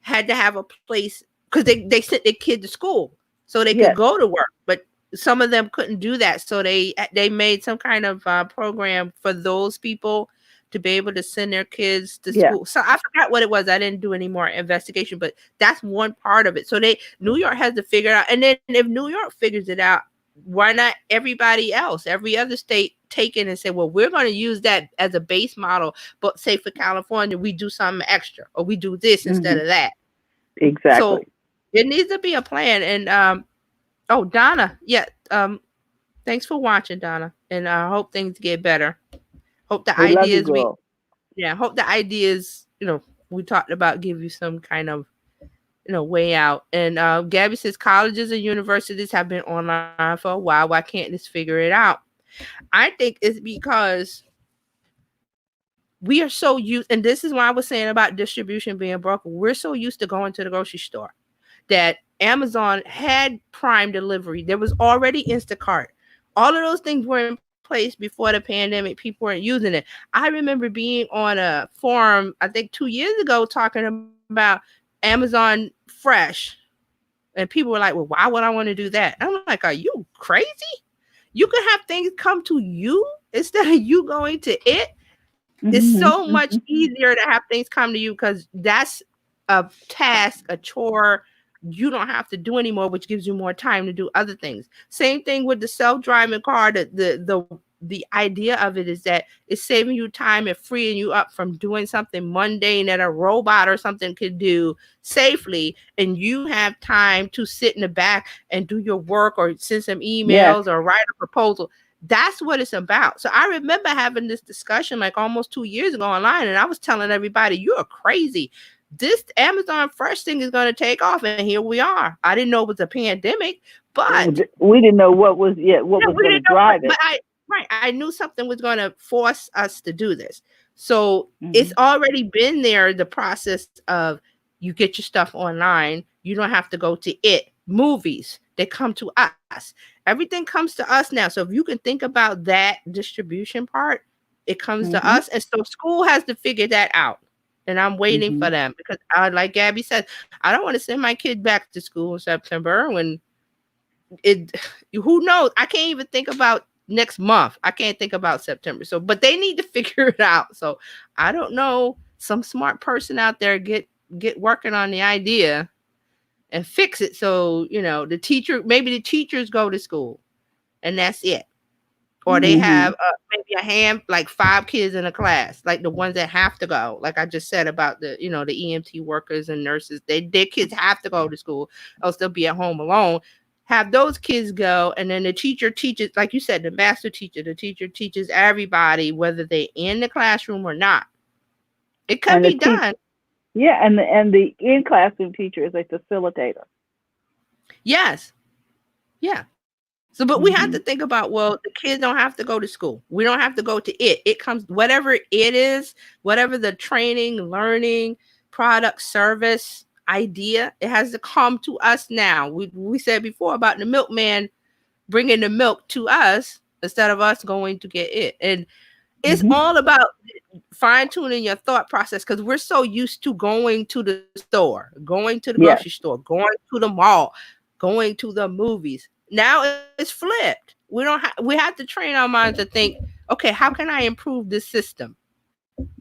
had to have a place because they sent their kid to school so they could yes, go to work. But some of them couldn't do that. So they made some kind of program for those people to be able to send their kids to yes. school. So I forgot what it was. I didn't do any more investigation, but that's one part of it. So New York has to figure it out. And then if New York figures it out, why not everybody else, every other state take it and say, well, we're going to use that as a base model, but say for California, we do something extra or we do this instead Hmm. of that. So Exactly. it needs to be a plan. And oh, Donna, yeah, thanks for watching, Donna, and I hope things get better. Hope the We love you, ideas we girl. yeah, hope the ideas we talked about give you some kind of way out. And Gabby says colleges and universities have been online for a while. Why can't this figure it out? I think it's because we are so used, and this is why I was saying about distribution being broken. We're so used to going to the grocery store that Amazon had Prime delivery. There was already Instacart. All of those things were in place before the pandemic. People weren't using it. I remember being on a forum, I think 2 years ago, talking about Amazon Fresh. And people were like, well, why would I want to do that? I'm like, are you crazy? You can have things come to you instead of you going to it. It's Hmm. so much Hmm. easier to have things come to you because that's a task, a chore you don't have to do anymore, which gives you more time to do other things. Same thing with the self-driving car. The idea of it is that it's saving you time and freeing you up from doing something mundane that a robot or something could do safely, and you have time to sit in the back and do your work or send some Yes. emails or write a proposal. That's what it's about. So I remember having this discussion like almost 2 years ago online, and I was telling everybody, you're crazy. This Amazon Fresh thing is going to take off, and here we are. I didn't know it was a pandemic, but We didn't know what was we going to didn't know, drive but it. I knew something was going to force us to do this. So it's Hmm. already been there. The process of you get your stuff online. You don't have to go to it. Movies, they come to us. Everything comes to us now. So if you can think about that distribution part, it comes to Hmm. us. And so school has to figure that out. And I'm waiting Hmm. for them because like Gabby said, I don't want to send my kid back to school in September when it who knows? I can't even think about next month. I can't think about September. So but they need to figure it out. So I don't know. Some smart person out there get working on the idea and fix it so maybe the teachers go to school and that's it. Or they Hmm. have maybe a hand like 5 kids in a class, like the ones that have to go. Like I just said about the EMT workers and nurses, their kids have to go to school, else they'll be at home alone. Have those kids go, and then the teacher teaches, like you said, the teacher teaches everybody, whether they're in the classroom or not. It could And the be teach done. Yeah, and the in classroom teacher is a facilitator. Yes. Yeah. So, but we have to Hmm. think about, well, the kids don't have to go to school. We don't have to go to it. It comes, whatever it is, whatever the training, learning, product, service, idea, it has to come to us now. We said before about the milkman bringing the milk to us instead of us going to get it. And It's all about fine-tuning your thought process, because we're so used to going to the store, going to the Yes. grocery store, going to the mall, going to the movies. Now it's flipped. We have to train our minds to think, okay, how can I improve this system?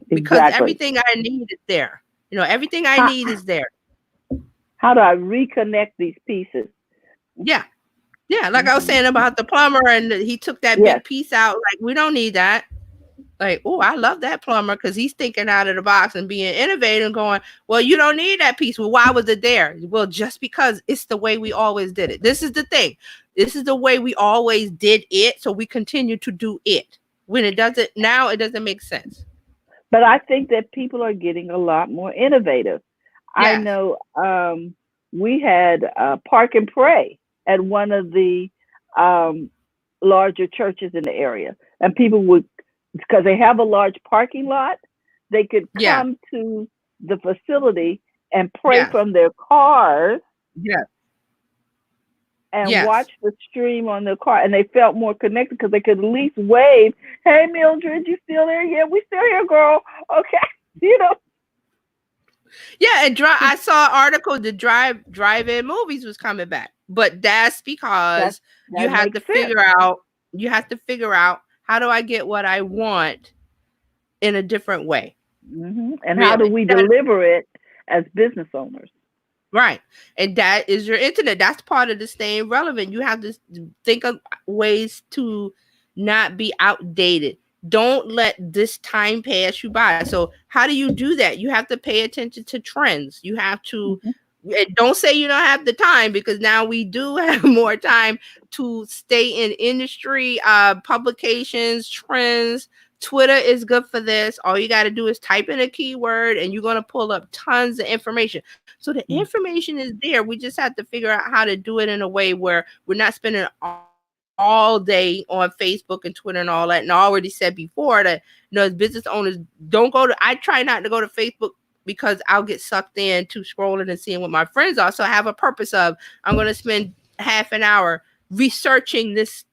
Because Exactly. everything I need is there. Everything I How, need is there. how do I reconnect these pieces? Yeah. Yeah. Like I was saying about the plumber, and he took that Yes. big piece out. Like, we don't need that. Like, oh, I love that plumber because he's thinking out of the box and being innovative and going, well, you don't need that piece. Well, why was it there? Well, just because it's the way we always did it. This is the thing. This is the way we always did it. So we continue to do it. When it doesn't, now it doesn't make sense. But I think that people are getting a lot more innovative. I Yes. know we had Park and Pray at one of the larger churches in the area, and people would, because they have a large parking lot, they could Yeah. come to the facility and pray Yes. from their cars Yes. and Yes. watch the stream on their car, and they felt more connected because they could at least wave, "Hey, Mildred, you still there? Yeah, we still here, girl. Okay." Yeah, and I saw an article, the drive-in movies was coming back. But that's because That you have makes to sense. figure out how do I get what I want in a different way. And how do we deliver it as business owners? Right. And that is your internet. That's part of the staying relevant. You have to think of ways to not be outdated. Don't let this time pass you by. So how do you do that? You have to pay attention to trends. You have to, don't say you don't have the time, because now we do have more time to stay in industry, publications, trends. Twitter is good for this. All you got to do is type in a keyword and you're going to pull up tons of information. So the information is there. We just have to figure out how to do it in a way where we're not spending all day on Facebook and Twitter and all that. And I already said before that, as business owners, I try not to go to Facebook because I'll get sucked into scrolling and seeing what my friends are. So I have a purpose of, I'm going to spend half an hour researching this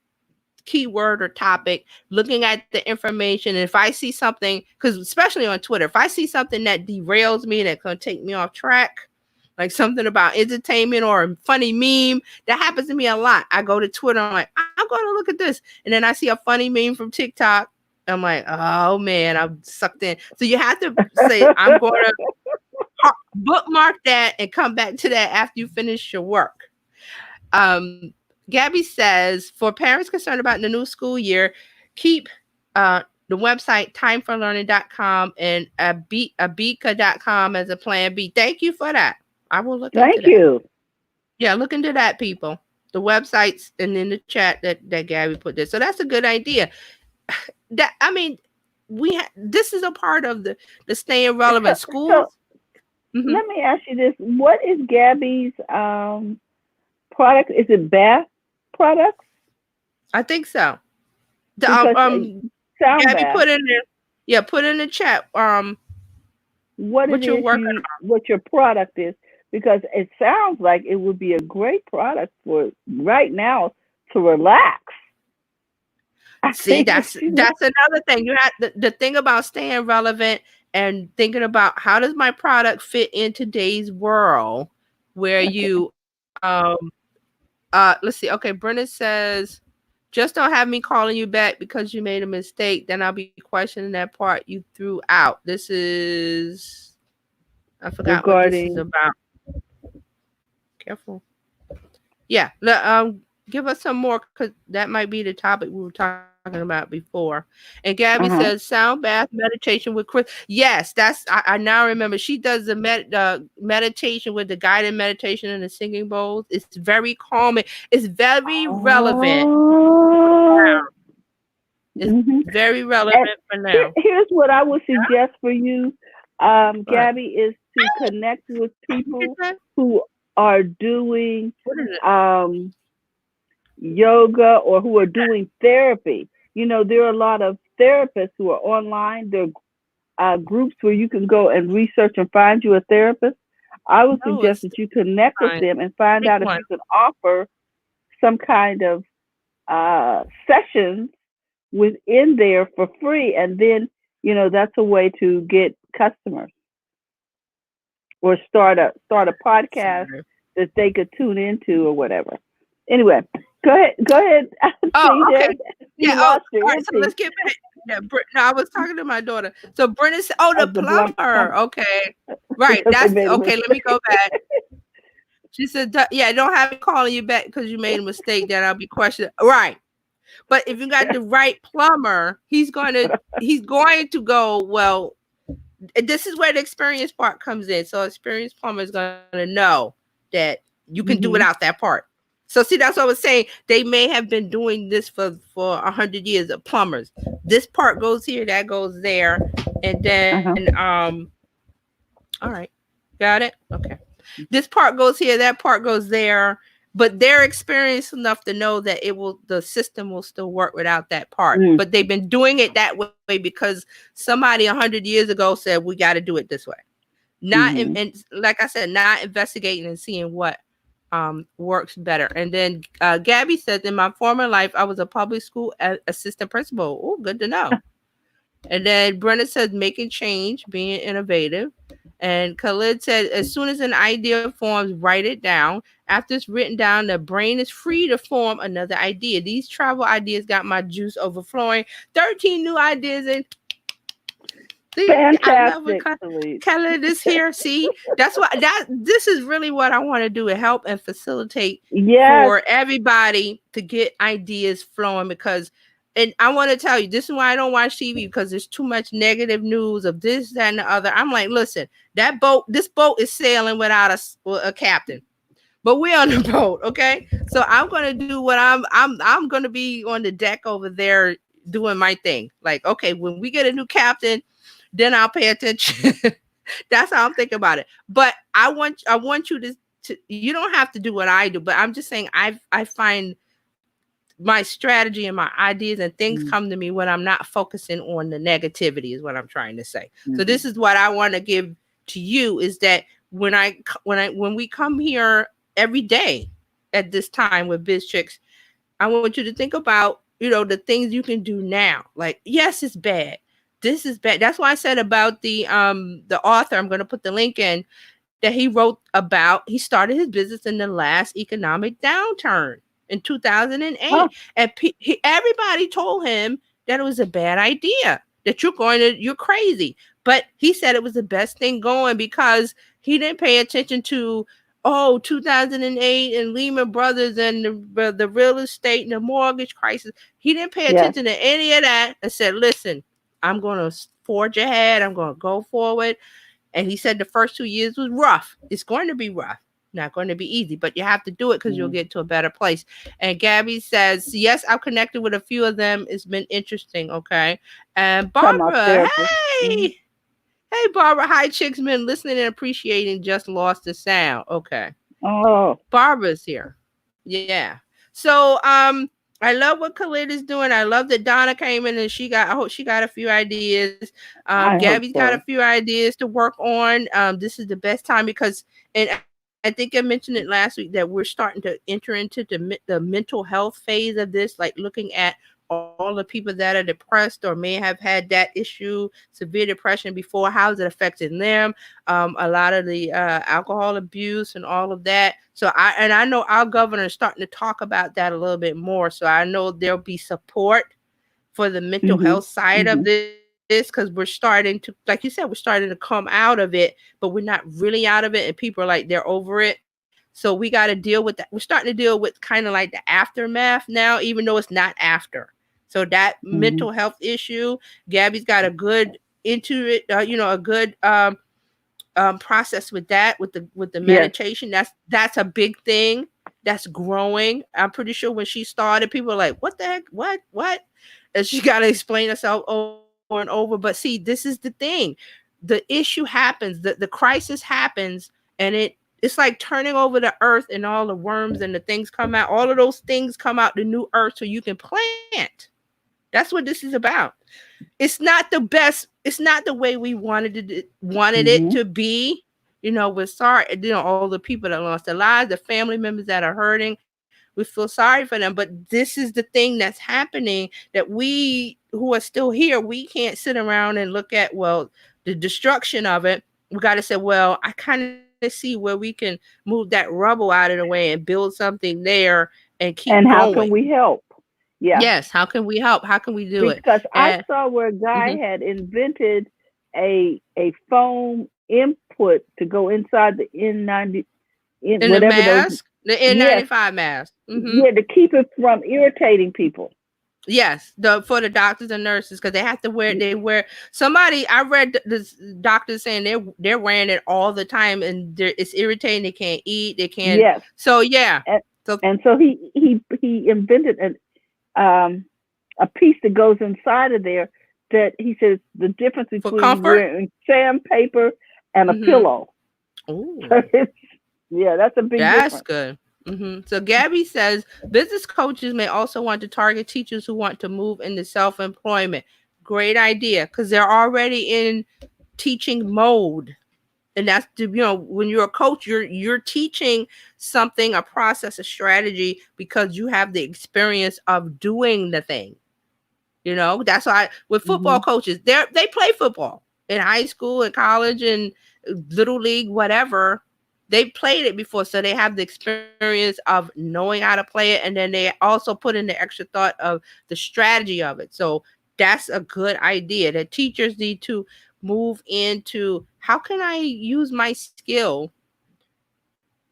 keyword or topic, looking at the information. And if I see something, because especially on Twitter, if I see something that derails me, that's going to take me off track, like something about entertainment or a funny meme, that happens to me a lot. I go to Twitter, I'm like, I'm going to look at this. And then I see a funny meme from TikTok. I'm like, oh man, I'm sucked in. So you have to say, I'm going to bookmark that and come back to that after you finish your work. Gabby says, for parents concerned about the new school year, keep the website timeforlearning.com and abika.com as a plan B. Thank you for that. I will look into that. Thank you. Yeah, look into that, people. The websites and in the chat that Gabby put there. So that's a good idea. This is a part of the staying relevant. Schools. Let me ask you this. What is Gabby's product? Is it bath products? I think so. Sound Gabby bath. put in there. Yeah, put in the chat. What you're working on. What your product is, because it sounds like it would be a great product for right now to relax. See, that's another thing. You have the thing about staying relevant and thinking about how does my product fit in today's world, where you let's see. Okay, Brennan says, just don't have me calling you back because you made a mistake. Then I'll be questioning that part you threw out. This is, I forgot what this is about. Careful. Yeah. Give us some more, because that might be the topic we were talking about before. And Gabby says, sound bath meditation with Chris. Yes, that's, I now remember. She does the meditation with the guided meditation and the singing bowls. It's very calming. It's very relevant. It's very relevant for now. Here's what I would suggest for you, Gabby, is to connect with people who are doing yoga or who are doing therapy. There are a lot of therapists who are online. There are groups where you can go and research and find you a therapist. I would suggest that you connect with them and find out if you can offer some kind of sessions within there for free, and then that's a way to get customers or start a podcast Sorry. that they could tune into or whatever. Anyway, go ahead, Oh, okay. TJ. Yeah. You Oh, lost your all right. So earpiece let's get back. Yeah, no, I was talking to my daughter. So Brenda said, "Oh, the of the plumber." plumber Okay, right. because they That's made a okay. Let me mistake. go back. She said, "Yeah, don't have me calling you back because you made a mistake. Then I'll be questioned." Right. But if you got the right plumber, he's going to go, well, this is where the experience part comes in. So experienced plumber is going to know that you can do Hmm. without that part. So see, that's what I was saying. They may have been doing this for 100 years of plumbers. This part goes here, that goes there, and then Uh-huh. all right, got it. Okay, this part goes here, that part goes there, but they're experienced enough to know that the system will still work without that part. Mm. But they've been doing it that way because somebody 100 years ago said we got to do it this way. Not Hmm. and like I said, not investigating and seeing what works better. And then Gabby says, in my former life, I was a public school assistant principal. Oh, good to know. And then Brenda says, making change, being innovative. And Khalid said, as soon as an idea forms, write it down. After it's written down, the brain is free to form another idea. These travel ideas got my juice overflowing. 13 new ideas. And see, I love when Fantastic, Khalid. Khalid is here. See, this is really what I want to do, to help and facilitate Yes. for everybody to get ideas flowing. Because, and I want to tell you, this is why I don't watch TV, because there's too much negative news of this, that, and the other. I'm like, listen, this boat is sailing without a captain, but we're on the boat, okay? So I'm gonna do what I'm gonna be on the deck over there doing my thing. Like, okay, when we get a new captain, then I'll pay attention. That's how I'm thinking about it. But I want you to you don't have to do what I do, but I'm just saying I find my strategy and my ideas and things Mm-hmm. come to me when I'm not focusing on the negativity, is what I'm trying to say. So Mm-hmm. this is what I want to give to you, is that when we come here every day at this time with Biz Chicks, I want you to think about, the things you can do now. Like, yes, it's bad. This is bad. That's why I said about the author, I'm going to put the link in, that he wrote about, he started his business in the last economic downturn in 2008. Oh, And everybody told him that it was a bad idea, that you're crazy. But he said it was the best thing going, because he didn't pay attention to, 2008 and Lehman Brothers and the real estate and the mortgage crisis. He didn't pay yes. attention to any of that and said, listen, I'm going to forge ahead. I'm going to go forward. And he said the first 2 years was rough. It's going to be rough. Not going to be easy, but you have to do it because you'll Mm-hmm. get to a better place. And Gabby says, yes, I've connected with a few of them. It's been interesting. Okay. And Talking about Barbara, therapist. Mm-hmm. hey, Barbara, hi, chicks, been listening and appreciating, just lost the sound. Okay. Oh, Barbara's here. Yeah. So I love what Khalid is doing. I love that Donna came in and I hope she got a few ideas. I hope Gabby's got a so. few ideas to work on. This is the best time because, and I think I mentioned it last week, that we're starting to enter into the mental health phase of this, like looking at all the people that are depressed or may have had that issue, severe depression before. How is it affecting them? A lot of the alcohol abuse and all of that. So I know our governor is starting to talk about that a little bit more. So I know there'll be support for the mental Mm-hmm. health side of Mm-hmm. this, because we're starting to, like you said, we're starting to come out of it, but we're not really out of it, and people are like, they're over it. So we got to deal with that. We're starting to deal with kind of like the aftermath now, even though it's not after. So that Mm-hmm. mental health issue, Gabby's got a good into it, a good process with that, with the Yes. meditation. That's a big thing that's growing. I'm pretty sure when she started, people were like, what the heck, what, and she got to explain herself over and over. But see, this is the thing, the issue happens, the crisis happens, and it's like turning over the earth, and all the worms and the things come out, all of those things come out the new earth so you can plant. That's what this is about. It's not the best, it's not the way we wanted it Mm-hmm. to be. We're sorry, all the people that lost their lives, the family members that are hurting. We feel sorry for them, but this is the thing that's happening, that we who are still here, we can't sit around and look at, well, the destruction of it. We got to say, well, I kind of see where we can move that rubble out of the way and build something there and keep And how can going. we help? Yeah, Yes, how can we help? How can we do it? because I And saw where a guy mhm. had invented a foam input to go inside the N90, in In the whatever those. mask, the Yes, N95 mask. yeah, to keep it from irritating people. Yes, the for the doctors and nurses, because they have to wear. They wear. Somebody I read this doctor saying they're wearing it all the time, and it's irritating. They can't eat. They can't. Yes, So yeah. and, So and so he invented a piece that goes inside of there that he says the difference for between comfort. wearing sandpaper and a Mm-hmm. pillow. Oh, So yeah, that's a big that's difference. good. So Gabby says business coaches may also want to target teachers who want to move into self-employment. Great idea, because they're already in teaching mode. And that's when you're a coach, you're teaching something, a process, a strategy, because you have the experience of doing the thing. That's why with football Hmm. coaches, they play football in high school and college and little league, whatever. They played it before, so they have the experience of knowing how to play it, and then they also put in the extra thought of the strategy of it. So that's a good idea that teachers need to move into. How can I use my skill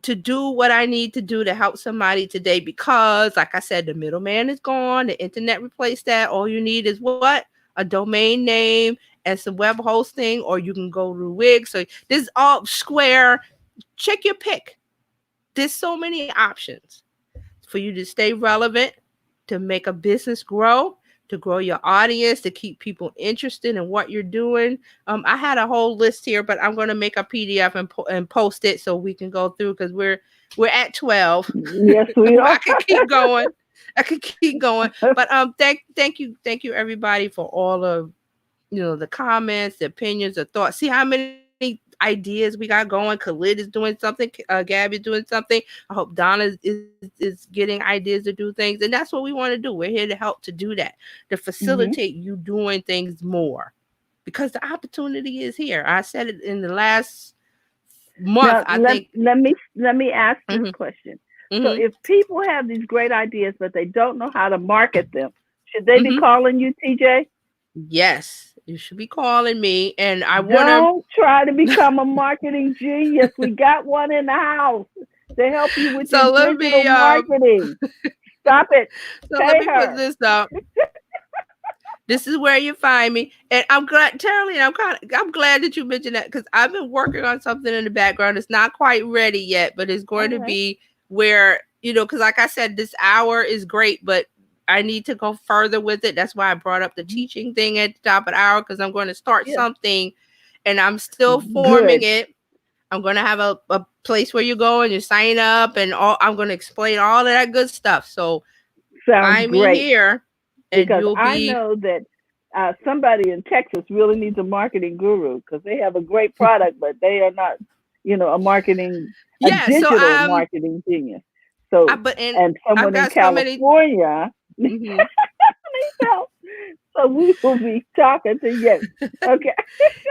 to do what I need to do to help somebody today? Because, like I said, the middleman is gone. The internet replaced that. All you need is what? A domain name and some web hosting, or you can go to Wix. So this is all Square. Check your pick. There's so many options for you to stay relevant, to make a business grow, to grow your audience, to keep people interested in what you're doing. I had a whole list here, but I'm going to make a PDF and post it so we can go through, because we're at 12. Yes, we I are. can keep going. I could keep going, but thank you everybody for all of the comments, the opinions, the thoughts. See how many ideas we got going. Khalid is doing something. Gabby's doing something. I hope Donna is getting ideas to do things, and that's what we want to do. We're here to help to do that, to Hmm. facilitate you doing things more, because the opportunity is here. I said it in the last month, Now I think. let me ask this Hmm. question. So Hmm. if people have these great ideas but they don't know how to market them, should they be Hmm. calling you, TJ? Yes, you should be calling me, and I want Don't try to to. become a marketing genius. We got one in the house to help you with your So let digital me marketing. Stop it. so let Pay me put her. this up. This is where you find me, and I'm glad, Terry. I'm glad that you mentioned that, because I've been working on something in the background. It's not quite ready yet, but it's going All to right. be where because like I said, this hour is great, but I need to go further with it. That's why I brought up the Mhm. teaching thing at the top of the hour, because I'm going to start Yeah. something, and I'm still forming Good. it. I'm going to have a place where you go and you sign up, and all. I'm going to explain all of that good stuff. So Sounds find me great. here, and Because you'll I be. know that somebody in Texas really needs a marketing guru because they have a great product, but they are not, a Yeah, so digital marketing genius. So, but and and I've someone in got so many. California needs Mhm. help. So we will be talking to you. Okay.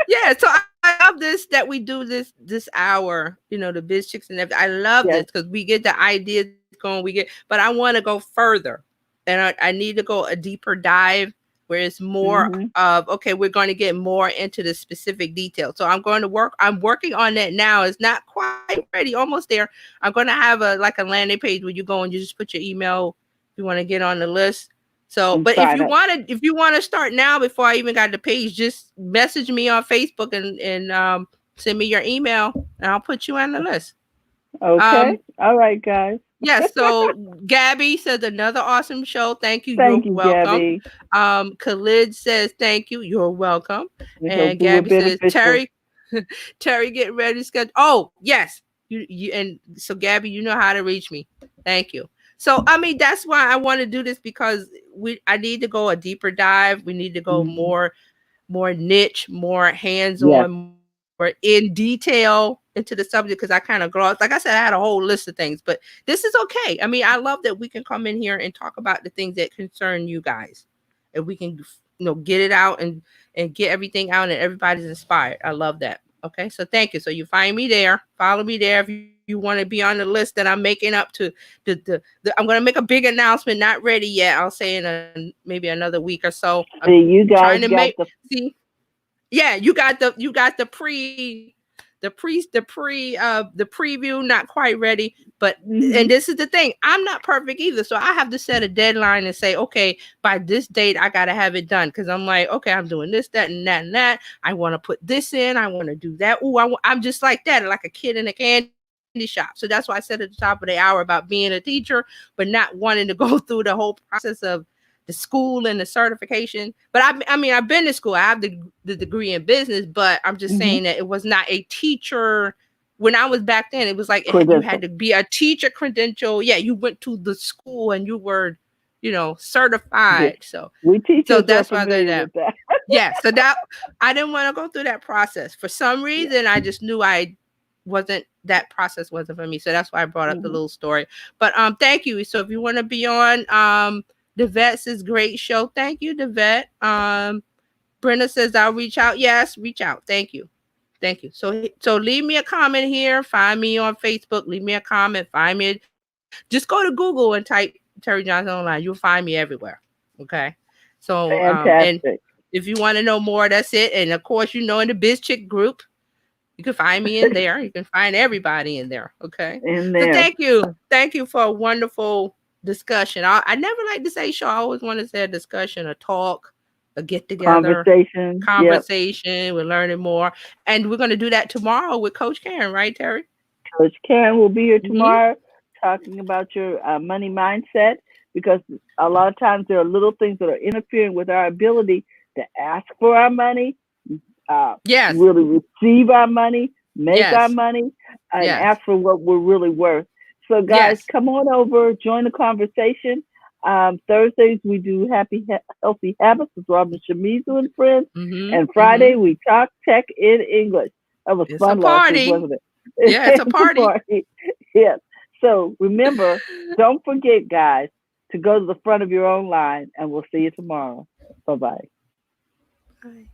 Yeah, so I love this, that we do this hour, the biz chicks and everything. I love Yes. this because we get the ideas going, but I want to go further, and I need to go a deeper dive where it's more Hmm. of, okay, we're going to get more into the specific details. So I'm working on that now. It's not quite ready, almost there. I'm going to have a landing page where you go and you just put your email if you want to get on the list. So, And but sign up. if you want to start now before I even got the page, just message me on Facebook and send me your email, and I'll put you on the list. Okay. Um, All right, guys. yes. So Gabby says another awesome show. Thank you. You're Thank you, welcome. Gabby. Khalid says thank you. You're welcome. We hope And we were Gabby says beneficial. Terry, get ready to schedule. Oh yes, you and so Gabby, you know how to reach me. Thank you. So I mean that's why I want to do this, because I need to go a deeper dive. We need to go Hmm. more niche, more Yes. hands-on, more in detail. into the subject because I kind of glossed. Like I said, I had a whole list of things, but this is okay. I mean, I love that we can come in here and talk about the things that concern you guys, and we can, get it out and get everything out, and everybody's inspired. I love that. Okay, so thank you. So you find me there, follow me there if you want to be on the list that I'm making up to the I'm going to make a big announcement. Not ready yet. I'll say in maybe another week or so. See, you guys got see. Yeah, you got the the preview, not quite ready, but and this is the thing, I'm not perfect either, so I have to set a deadline and say, okay, by this date I got to have it done, because I'm like, okay, I'm doing this, that, and that, and that. I want to put this in, I want to do that. I'm just like that, like a kid in a candy shop. So that's why I said at the top of the hour about being a teacher, but not wanting to go through the whole process of the school and the certification. But I mean, I've been to school. I have the degree in business, but I'm just saying that it was not a teacher. When I was back then, it was like you had to be a teacher credential. Yeah, you went to the school and you were, certified. Yeah. So we teach. So that's why I did that. Yeah. So that I didn't want to go through that process. For some reason, I just knew that process wasn't for me. So that's why I brought up the little story. But thank you. So if you want to be on DeVette says, great show. Thank you, DeVette. Brenda says, I'll reach out. Yes, reach out. Thank you. Thank you. So leave me a comment here. Find me on Facebook. Leave me a comment. Find me. Just go to Google and type Terry Johnson Online. You'll find me everywhere. Okay. So and if you want to know more, that's it. And of course, in the Biz Chick group, you can find me in there. You can find everybody in there. Okay. In there. So thank you. Thank you for a wonderful discussion. I never like to say show. I always want to say a discussion, a talk, a get together, conversation. Yep. We're learning more, and we're going to do that tomorrow with Coach Karen, right, Terry? Coach Karen will be here tomorrow talking about your money mindset, because a lot of times there are little things that are interfering with our ability to ask for our money, really receive our money, make our money, and ask for what we're really worth. So guys, come on over, join the conversation. Thursdays we do Healthy Habits with Robin Shimizu and friends, and Friday we talk tech in English. That was fun last week, wasn't it? Yeah, it's a party. Yes. So remember, don't forget, guys, to go to the front of your own line, and we'll see you tomorrow. Bye-bye. Bye.